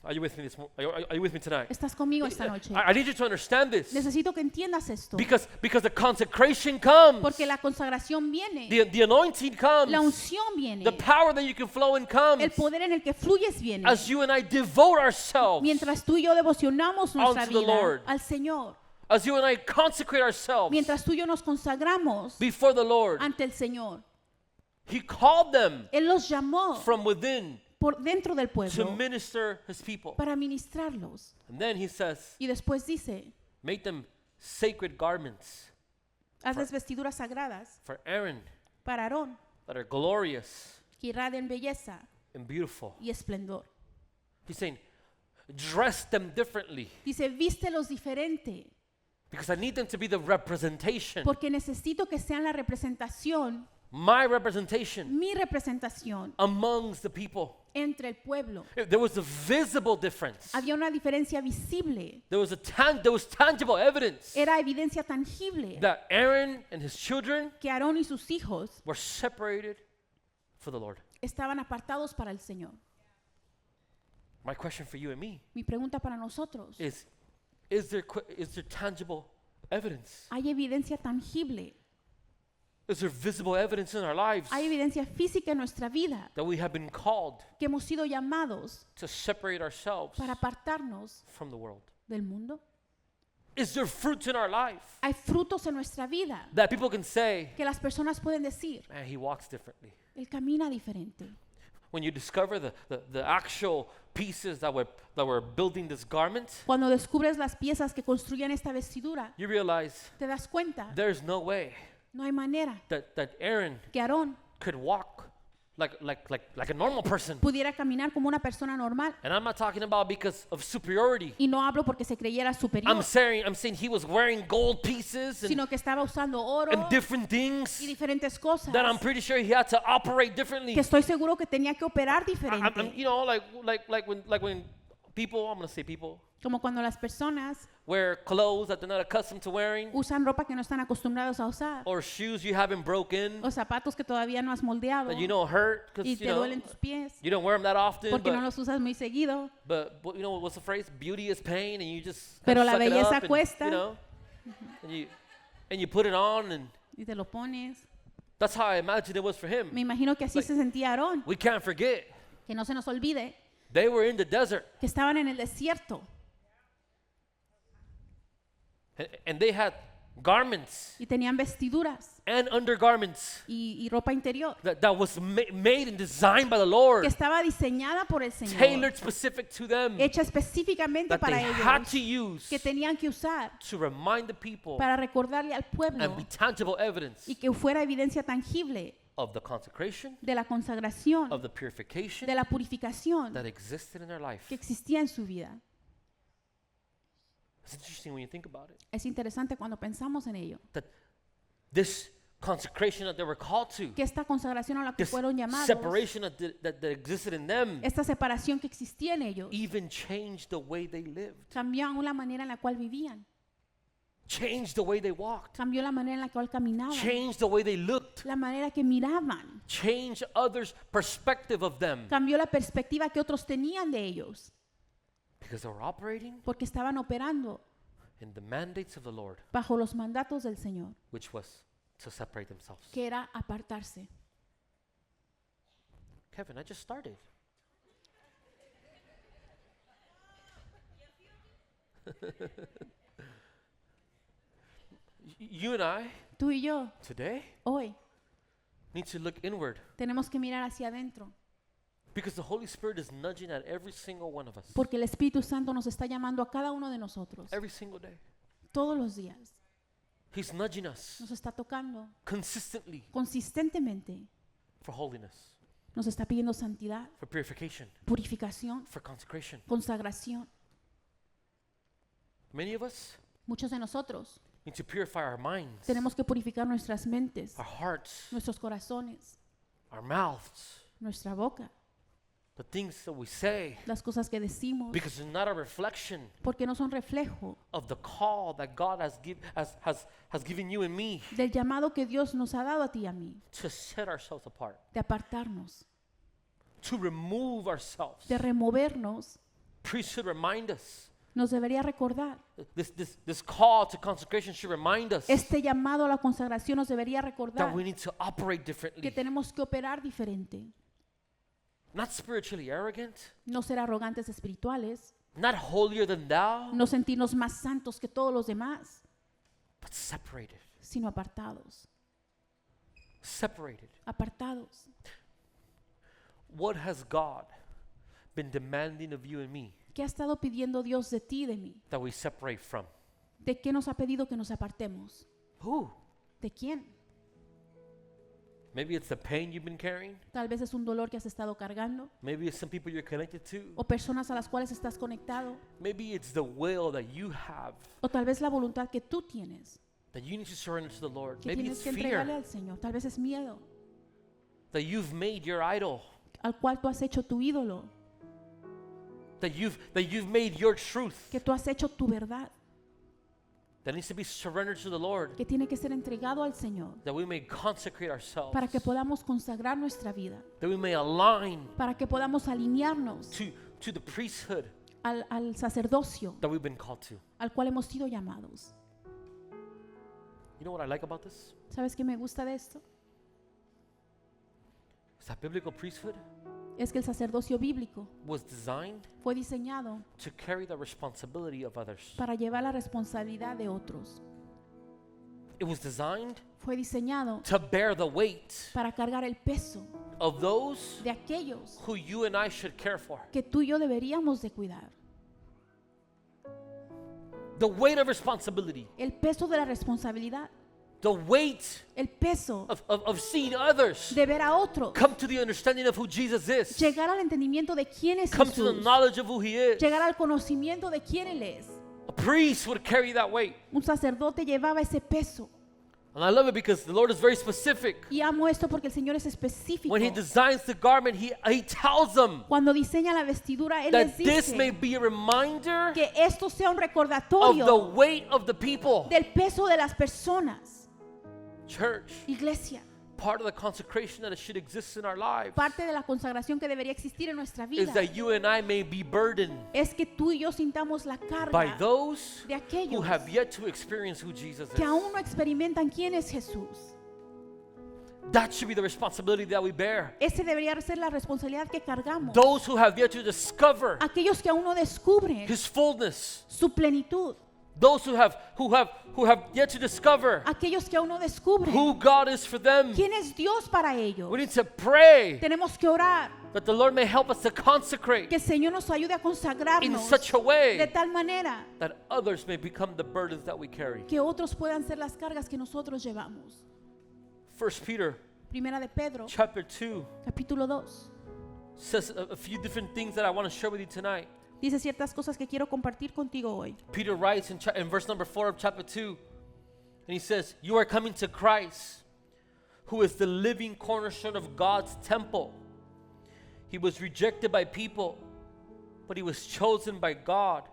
Are you with me are you with me tonight? ¿Estás conmigo esta noche? I need you to understand this, Necesito que entiendas esto, because the consecration comes, porque la consagración viene, the anointing comes, la unción viene, the power that you can flow in comes el poder en el que fluyes viene. as you and I devote ourselves, Mientras tú y yo devocionamos nuestra unto the vida Lord. al Señor, as you and I consecrate ourselves mientras tú y yo nos consagramos before the Lord. ante el Señor. He called them Él los llamó from within por dentro del to pueblo minister His people. para ministrarlos. And then He says, Y después dice, make them sacred garments hazles vestiduras sagradas for Aaron para Aarón, that are glorious que irradian belleza and beautiful. y esplendor. He's saying, dress them differently, Dice, vístelos diferente, because I need them to be the representation, porque necesito que sean la representación, my representation mi representación amongst the people. entre el pueblo. There was a visible difference. Había una diferencia visible, There was tangible evidence era evidencia tangible that Aaron and his children que Aarón y sus hijos were separated for the Lord. estaban apartados para el Señor. My question for you and me Mi pregunta para nosotros, is there tangible evidence? ¿hay evidencia tangible? Is there visible evidence in our lives ¿Hay evidencia física en nuestra vida that we have been called que hemos sido llamados to separate ourselves para apartarnos from the world? del mundo? Is there fruits in our life ¿Hay frutos en nuestra vida that people can say, que las personas pueden decir, man, he walks differently? él camina diferente? When you discover the actual pieces that were building this garment, Cuando descubres las piezas que construyen esta vestidura, you realize te das cuenta, there's no way no hay manera that Aaron que Aarón could walk like a normal person. pudiera caminar como una persona normal. And I'm not talking about because of superiority. Y no hablo porque se creyera superior, I'm saying he was wearing gold pieces and sino que estaba usando oro different things y diferentes cosas that I'm pretty sure he had to operate differently. que estoy seguro que tenía que operar I'm, diferente. you know, like when people, I'm gonna say people, Como cuando las personas wear clothes that they're not accustomed to wearing, usan ropa que no están acostumbrados a usar, or shoes you haven't broken o zapatos que todavía no has moldeado that you know hurt y because te duelen tus pies you don't wear them that often. porque no los usas muy seguido. But you know what's the phrase? Beauty is pain, and you just Pero kinda la suck it belleza up and, cuesta. you know, and you put it on, and Y te lo pones. that's how I imagine it was for him. Me imagino que así se sentía Aarón, We can't forget que no se nos olvide they were in the desert, que estaban en el desierto and they had garments y tenían vestiduras and undergarments y ropa interior that was made and designed by the que Lord, estaba diseñada por el Señor, tailored specific to them, hecha específicamente that para they had ellos, to use que tenían que usar to remind the people para recordarle al pueblo and be tangible evidence y que fuera evidencia tangible of the consecration, de la consagración, of the purification de la purificación that existed in their life. que existía en su vida. It's interesting when you think about it. Es interesante cuando pensamos en ello, That this consecration that they were called to, que esta consagración a la que this fueron llamados, separation that existed in them, esta separación que existía en ellos, even changed the way they lived, cambió aún la manera en la cual vivían, changed the way they walked, cambió la manera en la cual caminaban, changed the way they looked, la manera que miraban, changed others' perspective of them, cambió la perspectiva que otros tenían de ellos, because they were operating porque estaban operando in the mandates of the Lord, bajo los mandatos del Señor, which was to separate themselves. que era apartarse. Kevin, I just started. You and I, Tú y yo, today, hoy, need to look inward tenemos que mirar hacia adentro. because the Holy Spirit is nudging at every single one of us. Porque el Espíritu Santo nos está llamando a cada uno de nosotros. Every single day. Todos los días. He's nudging us Nos está tocando consistently consistentemente. for holiness, Nos está pidiendo santidad, for purification, purificación, for consecration. consagración. Many of us Muchos de nosotros need to purify our minds, tenemos que purificar nuestras mentes, our hearts, nuestros corazones, our mouths, nuestra boca, the things that we say, las cosas que decimos, because they're not a reflection porque no son reflejo of the call that God has given you and me del llamado que Dios nos ha dado a ti y a mí, to set ourselves apart, de apartarnos, to remove ourselves. de removernos. Priest should remind us. Nos debería recordar. This call to consecration should remind us Este llamado a la consagración nos debería that recordar we need to operate que differently. tenemos que operar diferente. Not spiritually arrogant, No ser arrogantes espirituales, not holier than thou, no sentirnos más santos que todos los demás, but separated. sino apartados, Separated. apartados. What has God been demanding of you and me ¿Qué ha estado pidiendo Dios de ti y de mí? that we separate from? ¿De qué nos ha pedido que nos apartemos? Who? ¿De quién? Maybe it's the pain you've been carrying. Tal vez es un dolor que has estado cargando Maybe it's some people you're connected to. o personas a las cuales estás conectado Maybe it's the will that you have o tal vez la voluntad que tú tienes that you need to surrender to the Lord. que Maybe tienes it's que entregarle fear al Señor. Tal vez es miedo that you've made your idol, al cual tú has hecho tu ídolo, that you've made your truth, que tú has hecho tu verdad, that needs to be surrendered to the Lord, que tiene que ser entregado al Señor that we may consecrate ourselves, para que podamos consagrar nuestra vida, that we may align para que podamos alinearnos to the priesthood al sacerdocio that we've been called to. al cual hemos sido llamados. You know what I like about this? ¿Sabes qué me gusta de esto? Is that biblical priesthood Es que el sacerdocio bíblico was designed fue diseñado to carry the responsibility of others. para llevar la responsabilidad de otros. It was designed Fue diseñado to bear the weight para cargar el peso of those de aquellos who you and I should care for. que tú y yo deberíamos de cuidar. The weight of responsibility, El peso de la responsabilidad, the weight el peso of seeing others de ver a otros, come to the understanding of who Jesus is, llegar al entendimiento de quién es come to the Jesús, knowledge of who he is. llegar al conocimiento de quién Él es. A priest would carry that weight. Un sacerdote llevaba ese peso. And I love it because the Lord is very specific. Y amo esto porque el Señor es específico. When he designs the garment, he tells them Cuando diseña la vestidura, Él les that this may dice be a reminder que esto sea un of the recordatorio weight of the people. del peso de las personas. Church, Iglesia, part of the consecration that should exist in our lives parte de la consagración que debería existir en nuestra is vida that you and I may be burdened es que tú y yo sintamos la by carga those de who aquellos have yet to experience who Jesus que is. aún no experimentan quién es Jesús. That should be the responsibility that we bear. Ese debería ser la responsabilidad que cargamos. Those who have yet to discover Aquellos que aún no descubren his fullness. su plenitud. Those who have yet to discover Aquellos que aún no descubren who God is for them. quién es Dios para ellos. We need to pray Tenemos que orar that the Lord may help us to consecrate que el Señor nos ayude a in consagrarnos such a de way tal manera that others may become the burdens that we carry. que otros puedan ser las cargas que nosotros llevamos. 1 Peter Primera de Pedro, chapter 2 capítulo 2. says a few different things that I want to share with you tonight. Dice ciertas cosas que quiero compartir contigo hoy. Peter writes in verse number 4 of chapter 2, and he says, "You are coming to Christ, who is the living cornerstone of God's temple. He was rejected by people, but he was chosen by God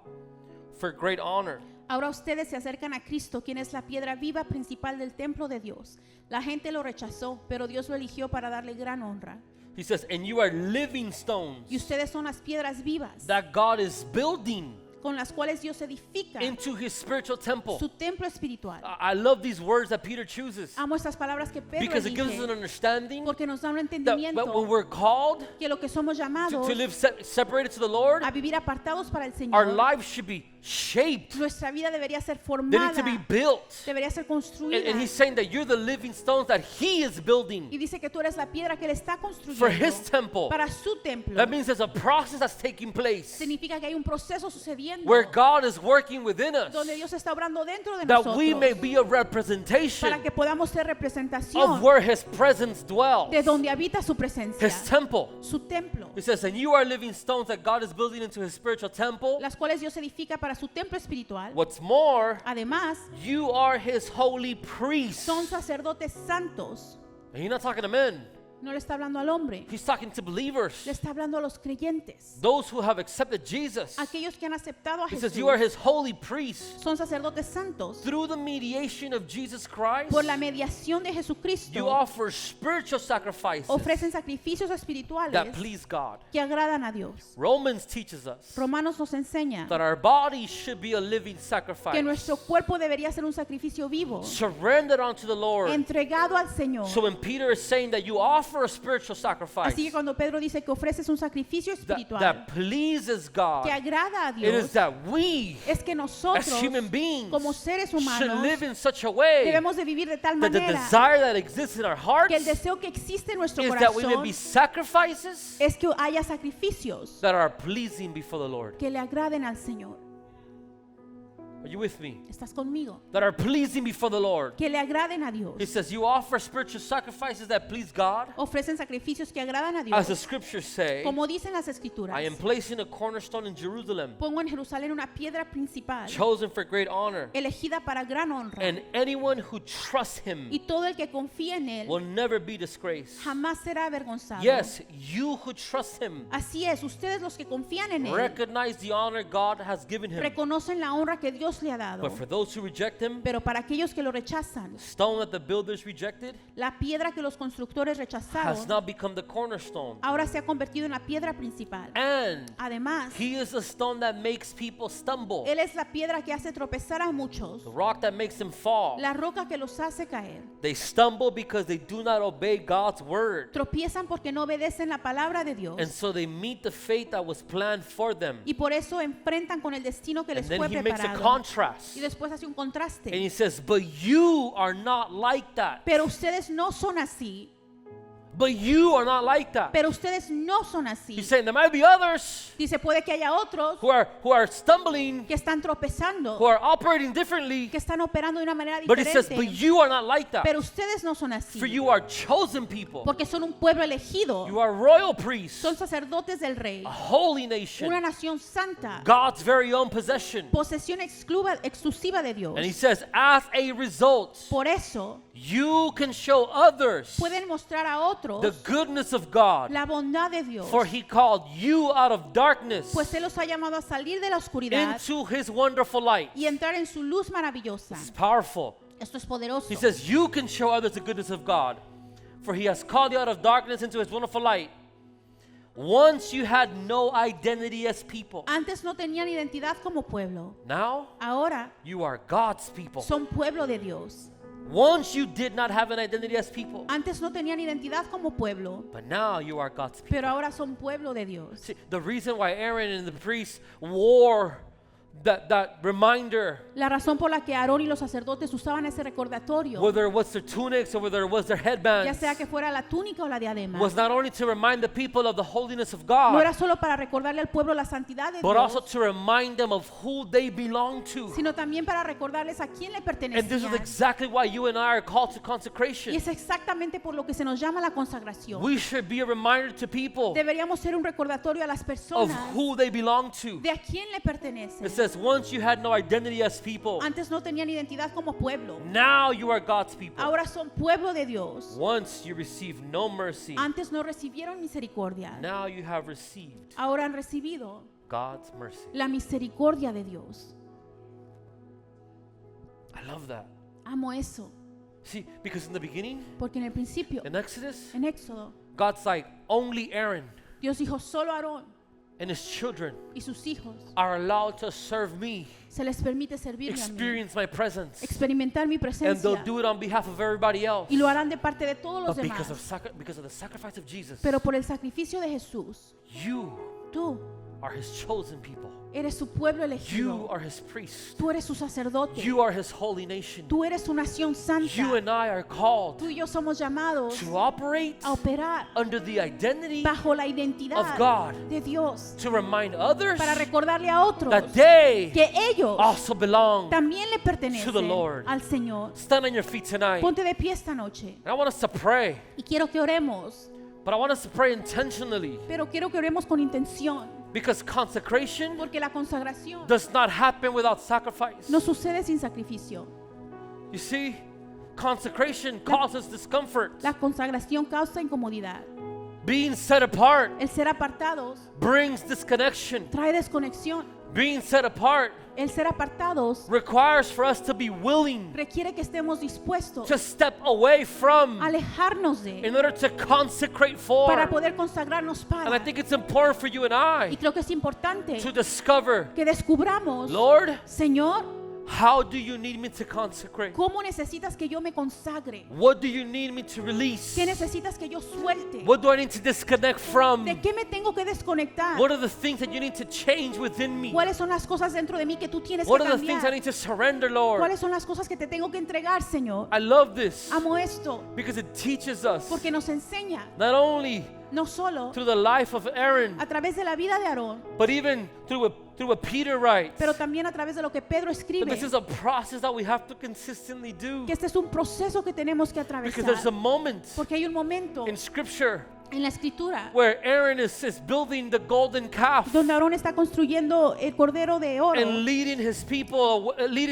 for great honor." Ahora ustedes se acercan a Cristo, quien es la piedra viva principal del templo de Dios. La gente lo rechazó, pero Dios lo eligió para darle gran honra. He says, "And you are living stones Y ustedes son las piedras vivas that God is building con las cuales Dios edifica into his spiritual temple." su templo espiritual. I love these words that Peter chooses Amo estas palabras que Pedro because it gives us an elige understanding porque nos da un that when entendimiento we're called que lo que somos llamados to live separated to the Lord, a vivir apartados para el our Señor, lives should be shaped. Nuestra vida debería ser They formada. need to be built. Debería ser construida. And he's saying that you're the living stones that he is building Y dice que tú eres la piedra que él está for construyendo his temple. para su templo. That means there's a process that's taking place Significa que hay un proceso sucediendo where God is working within us, donde Dios está obrando dentro de that we may nosotros be a representation para que podamos ser of representación where his presence dwells, de donde habita su presencia, his temple. su templo, He says, and you are living stones that God is building into his spiritual temple. las cuales Dios edifica para su templo espiritual. What's more, Además, you are his holy priests. son sacerdotes santos. And he's not talking to men. No le está hablando al hombre, He's talking to believers, le está hablando a los creyentes, those who have accepted Jesus. aquellos que han aceptado a He Jesús. says, you are his holy priests. Son sacerdotes santos. Through the mediation of Jesus Christ, Por la mediación de you Jesucristo, offer spiritual sacrifices ofrecen sacrificios that espirituales please God. que agradan a Dios. Romans teaches us Romanos nos enseña that our bodies should be a living sacrifice, que nuestro cuerpo debería ser un sacrificio vivo, surrendered unto the Lord. entregado al Señor. So when Peter is saying that you offer a spiritual sacrifice Así que cuando Pedro dice que ofreces un sacrificio that espiritual pleases God, que agrada a it is Dios, that we es que nosotros, as human beings como seres should humanos, live in such a way debemos de vivir de tal that the manera desire that exists in our hearts que el deseo que existe en nuestro is that we may be corazón sacrifices es que haya sacrificios that are pleasing before the Lord. que le agraden al Señor. Are you with me? ¿Estás conmigo? That are pleasing before the Lord. Que le agraden a Dios. He says, you offer spiritual sacrifices that please God. Ofrecen sacrificios que agradan a As the Dios. scriptures say, Como dicen las escrituras, I am placing a cornerstone in Jerusalem, pongo en Jerusalén una piedra principal, chosen for great honor. elegida para gran honra. And anyone who trusts him Y todo el que confía en Él will never be disgraced. jamás será avergonzado. Yes, you who trust him Así es, ustedes los que confían en Él recognize the honor God has given him. reconocen la honra que Dios le ha dado. But for those who reject him, Pero para aquellos que lo rechazan, the stone that the builders rejected la piedra que los constructores has rechazaron now become the cornerstone. ahora se ha convertido en la piedra principal. And Además, he is the stone that makes people stumble, Él es la piedra que hace tropezar a muchos, the rock that makes them fall. la roca que los hace caer. They stumble because they do not obey God's word. Tropiezan porque no obedecen la palabra de Dios. And so they meet the fate that was planned for them. Y por eso enfrentan con el destino que And les then fue he makes a preparado. contrast. Y después hace un And contraste. he says, but you are not like that. Pero ustedes no son así. But you are not like that. Pero ustedes no son así. He's saying there might be others Dice, puede que haya otros who are stumbling, que están who tropezando, are operating differently. que están operando de una manera But he says, but diferente. you are not like that. Pero ustedes no son así. For you are chosen people. Porque son un pueblo elegido. You are royal priests, Son sacerdotes del rey. a holy Una nation, nación santa. God's very own possession. Posesión exclusiva de Dios. And he says, as a result, Por eso you can show others pueden mostrar a otros the goodness of God. la bondad de Dios. For he called you out of darkness Pues Él los ha llamado a salir de la oscuridad into his wonderful light. y entrar en su luz maravillosa. It's powerful. Esto es poderoso. He says, you can show others the goodness of God. For he has called you out of darkness into his wonderful light. Once you had no identity as people. Antes no tenían identidad como pueblo. Now Ahora you are God's people. son pueblo de Dios. Once you did not have an identity as people. Antes no tenían identidad como pueblo, But now you are God's people. pero ahora son pueblo de Dios. See, the reason why Aaron and the priests wore that reminder, La razón por la que Aarón y los sacerdotes usaban ese recordatorio, whether it was their tunics or whether it was their ya headbands, sea que fuera la túnica o la diadema, was not only to remind the people of the holiness of no God, era solo para recordarle al pueblo la santidad de but also Dios, to remind them of who they belong to. sino también para recordarles a quién le And this is pertenecían. exactly why you and I are called to Y consecration. es exactamente por lo que se nos llama la consagración. We should be a reminder to people Deberíamos ser un recordatorio a las of personas who they belong to. de a quién le pertenecen. It says, once you had no identity as people, Antes no tenían identidad como pueblo, now you are God's people. ahora son pueblo de Dios. Once you received no mercy, Antes no recibieron misericordia, now you have received ahora han recibido God's mercy. la misericordia de Dios. I love that. Amo eso, See, because in the beginning, porque en el principio, in Exodus, en Éxodo, God's like, only Aaron Dios dijo, solo Aarón and his children y sus hijos are allowed to serve me, se les permite servirme a mí, experience my presence, experimentar mi and presencia, they'll do it on behalf of everybody else. y lo harán de parte de todos los But because demás. of the sacrifice of Jesus, Pero por el sacrificio de Jesús, you tú are his chosen people. Eres su pueblo You elegido. are his priest. Tú eres su sacerdote. You are his holy nation. Tú eres su nación You santa. and I are called Tú y yo somos llamados to operate a operar under the identity bajo la identidad of God, de Dios to remind others para recordarle a otros that they que ellos also belong. también le to the pertenecen Lord. al Señor. Stand on your feet tonight. Ponte de pie esta noche And I want us to pray, y quiero que oremos, but I want us to pray intentionally, pero quiero que oremos con intención, because consecration porque la consagración does not happen without sacrifice. no sucede sin sacrificio. You see, consecration causes discomfort. La consagración causa incomodidad. Being set apart El ser apartados brings disconnection. trae desconexión. Being set apart El ser apartados requires for us to be willing requiere que estemos dispuestos to step away from a alejarnos de in order to consecrate para for. poder consagrarnos And I para. think it's important for you and Y I creo que es importante to discover, que descubramos, Lord, Señor, how do you need me to consecrate? ¿cómo necesitas que yo me consagre? What do you need me to release? ¿Qué necesitas que yo suelte? What do I need to disconnect from? ¿De qué me tengo que desconectar? What are the things that you need to change within me? ¿Cuáles son las cosas dentro de mí que tú tienes que What are the things I cambiar? need to surrender, Lord? ¿Cuáles son las cosas que te tengo que entregar, Señor? I love this Amo esto because it teaches us porque nos enseña not only no solo through the life of Aaron, a través de la vida de Aarón, but even through what Peter writes. pero también a través de lo que Pedro But escribe, this is a process that we have to consistently do, que este es un proceso que tenemos que because there's a atravesar, moment porque hay un momento in Scripture en la escritura where Aaron is building the golden calf donde Aarón está construyendo el cordero de oro and leading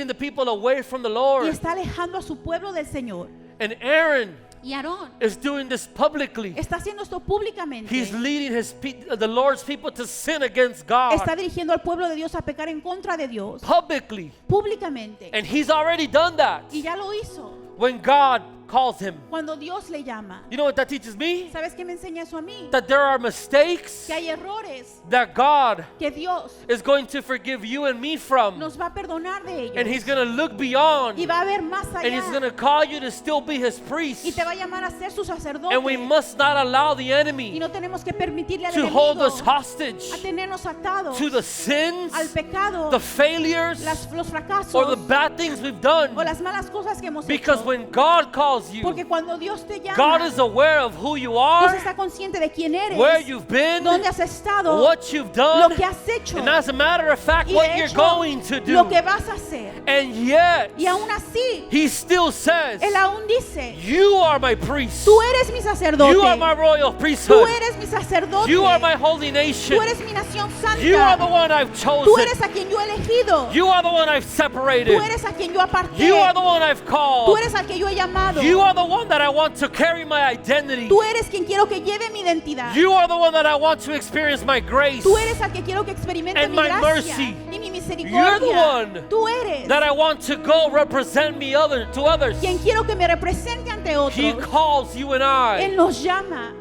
the people away from the y Lord. está alejando a su pueblo del Señor. And Aaron Y Aarón is doing this publicly. está haciendo esto públicamente. He's leading the Lord's people to sin against God Está dirigiendo al pueblo de Dios a pecar en contra de Dios publicly. públicamente. And he's already done that Y ya lo hizo when God calls him. cuando Dios le llama. You know what that teaches me? ¿Sabes qué me enseña eso a mí? That there are mistakes Que hay errores that God que Dios is going to forgive you and me from. nos va a perdonar de And ellos. he's going to look beyond. Y va a ver más And he's going allá. to call you to still be his priest. Y te va a llamar a ser su sacerdote. And we must not allow the Y enemy no tenemos que permitirle al to hold us enemigo hostage a tenernos atados to the sins, al pecado, the failures, los fracasos or the bad things we've done. o las malas cosas que hemos Because hecho. when God calls you, Porque cuando Dios te llama, God is aware of who you Dios are, está consciente de quién eres, where you've been, dónde has estado, what you've lo done, que has hecho and as a matter of fact, y what de you're hecho, going to do. lo que vas a hacer. And yet, Y aún así, He still says, Él aún dice, you are my priest. tú eres mi sacerdote, You are my royal tú priesthood. eres mi sacerdote, You are my holy nation. tú eres mi nación santa, You are the one I've tú chosen. eres a quien yo he elegido, You are the one I've tú separated. eres a quien yo aparté, You are the one I've tú called. eres al que yo he llamado, You are the one that I want to carry my identity. tú eres quien quiero que lleve mi identidad, You are the one that I want to experience my grace. tú eres al que quiero que experimente And mi my gracia mercy. y mi You're misericordia, the one tú eres that I want to go represent me to others. quien quiero que me represente ante He otros. calls you and Él I nos llama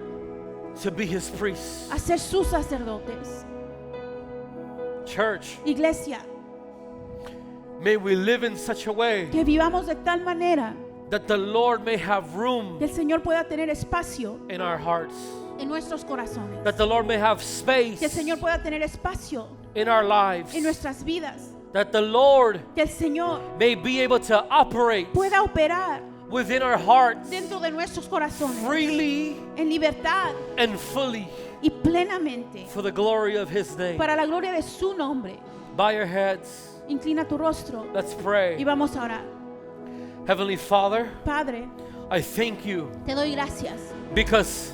to be His priests. a ser sus sacerdotes. Church, Iglesia, may we live in such a way que vivamos de tal manera that the Lord may have room que el Señor pueda tener espacio in our hearts, en nuestros corazones, that the Lord may have space que el Señor pueda tener espacio in our lives, en nuestras vidas, that the Lord que el Señor may be able to operate pueda operar within our hearts dentro de nuestros corazones freely en libertad and fully y plenamente for the glory of His name. para la gloria de su nombre. Bow your heads. Inclina tu rostro Let's y pray. vamos a orar. Heavenly Father, Padre, I thank you te doy gracias because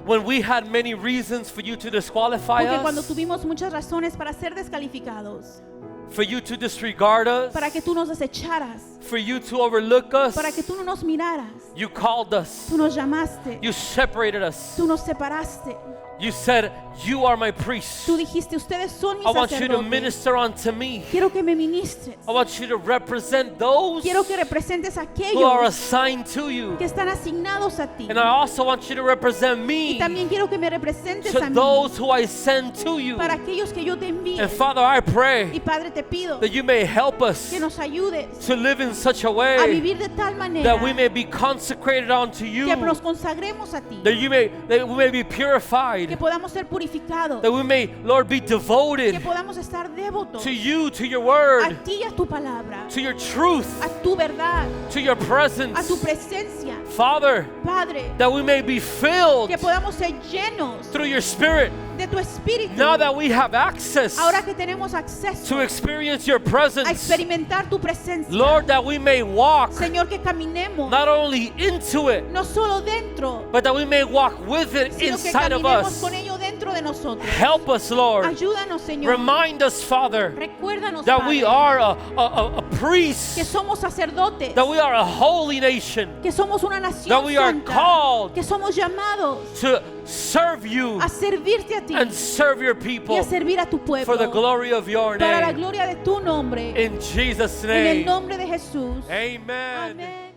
when we had many reasons for you to disqualify porque cuando us, tuvimos muchas razones para ser descalificados, for you to disregard us, para que tú nos desecharas, for you to overlook us, para que tú no nos miraras, you called us, tú nos llamaste, you separated us. tú nos separaste, You said, you are my priest. tú dijiste, ustedes son mis I want you to sacerdotes. minister unto me. Quiero que me ministres, I want you to represent those quiero que representes a who are aquellos assigned to you. que están asignados a ti. And I also want you to represent Y me también quiero que me representes to a mí, those who I send to you. para aquellos que yo te envíe. And Father, I Y pray Padre, te pido that you may help us que nos ayudes to live in such a a way vivir de tal manera that we may be consecrated unto you, que nos consagremos a ti, that we may be purified purified, que podamos ser purificados, that we may, Lord, be que devoted podamos estar devotos to you, to your a word, ti y a tu palabra, to your truth, a tu verdad, to your a tu presence. presencia. Father, Padre, that we may be filled que podamos ser llenos through your Spirit. de tu espíritu. Now that we have access Ahora que tenemos acceso to experience your a presence, experimentar tu presencia, Lord, that we may walk Señor, que caminemos not only into it, no solo dentro, but that we may walk with it sino que inside of caminemos us. con ello dentro de nosotros. Help us, Lord. Ayúdanos, Señor. Remind us, Father, Recuérdanos, that we Padre, are a que priest, somos sacerdotes, that we are a holy nation, que somos una nación that we are santa, called que somos llamados to serve you a servirte a ti and serve your y people a servir a tu pueblo for the glory of your para la name. gloria de tu nombre, In Jesus' en el name, nombre de Jesús. amen. Amén. And amen.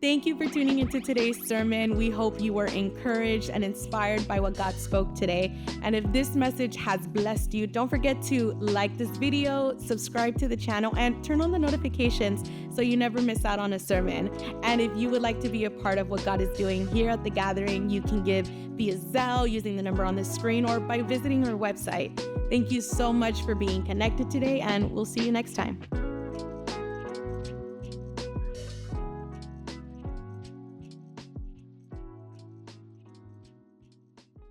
Thank you for tuning into today's sermon. We hope you were encouraged and inspired by what God spoke today. And if this message has blessed you, don't forget to like this video, subscribe to the channel, and turn on the notifications so you never miss out on a sermon. And if you would like to be a part of what God is doing here at the gathering, you can give via Zelle using the number on the screen or by visiting our website. Thank you so much for being connected today, and we'll see you next time.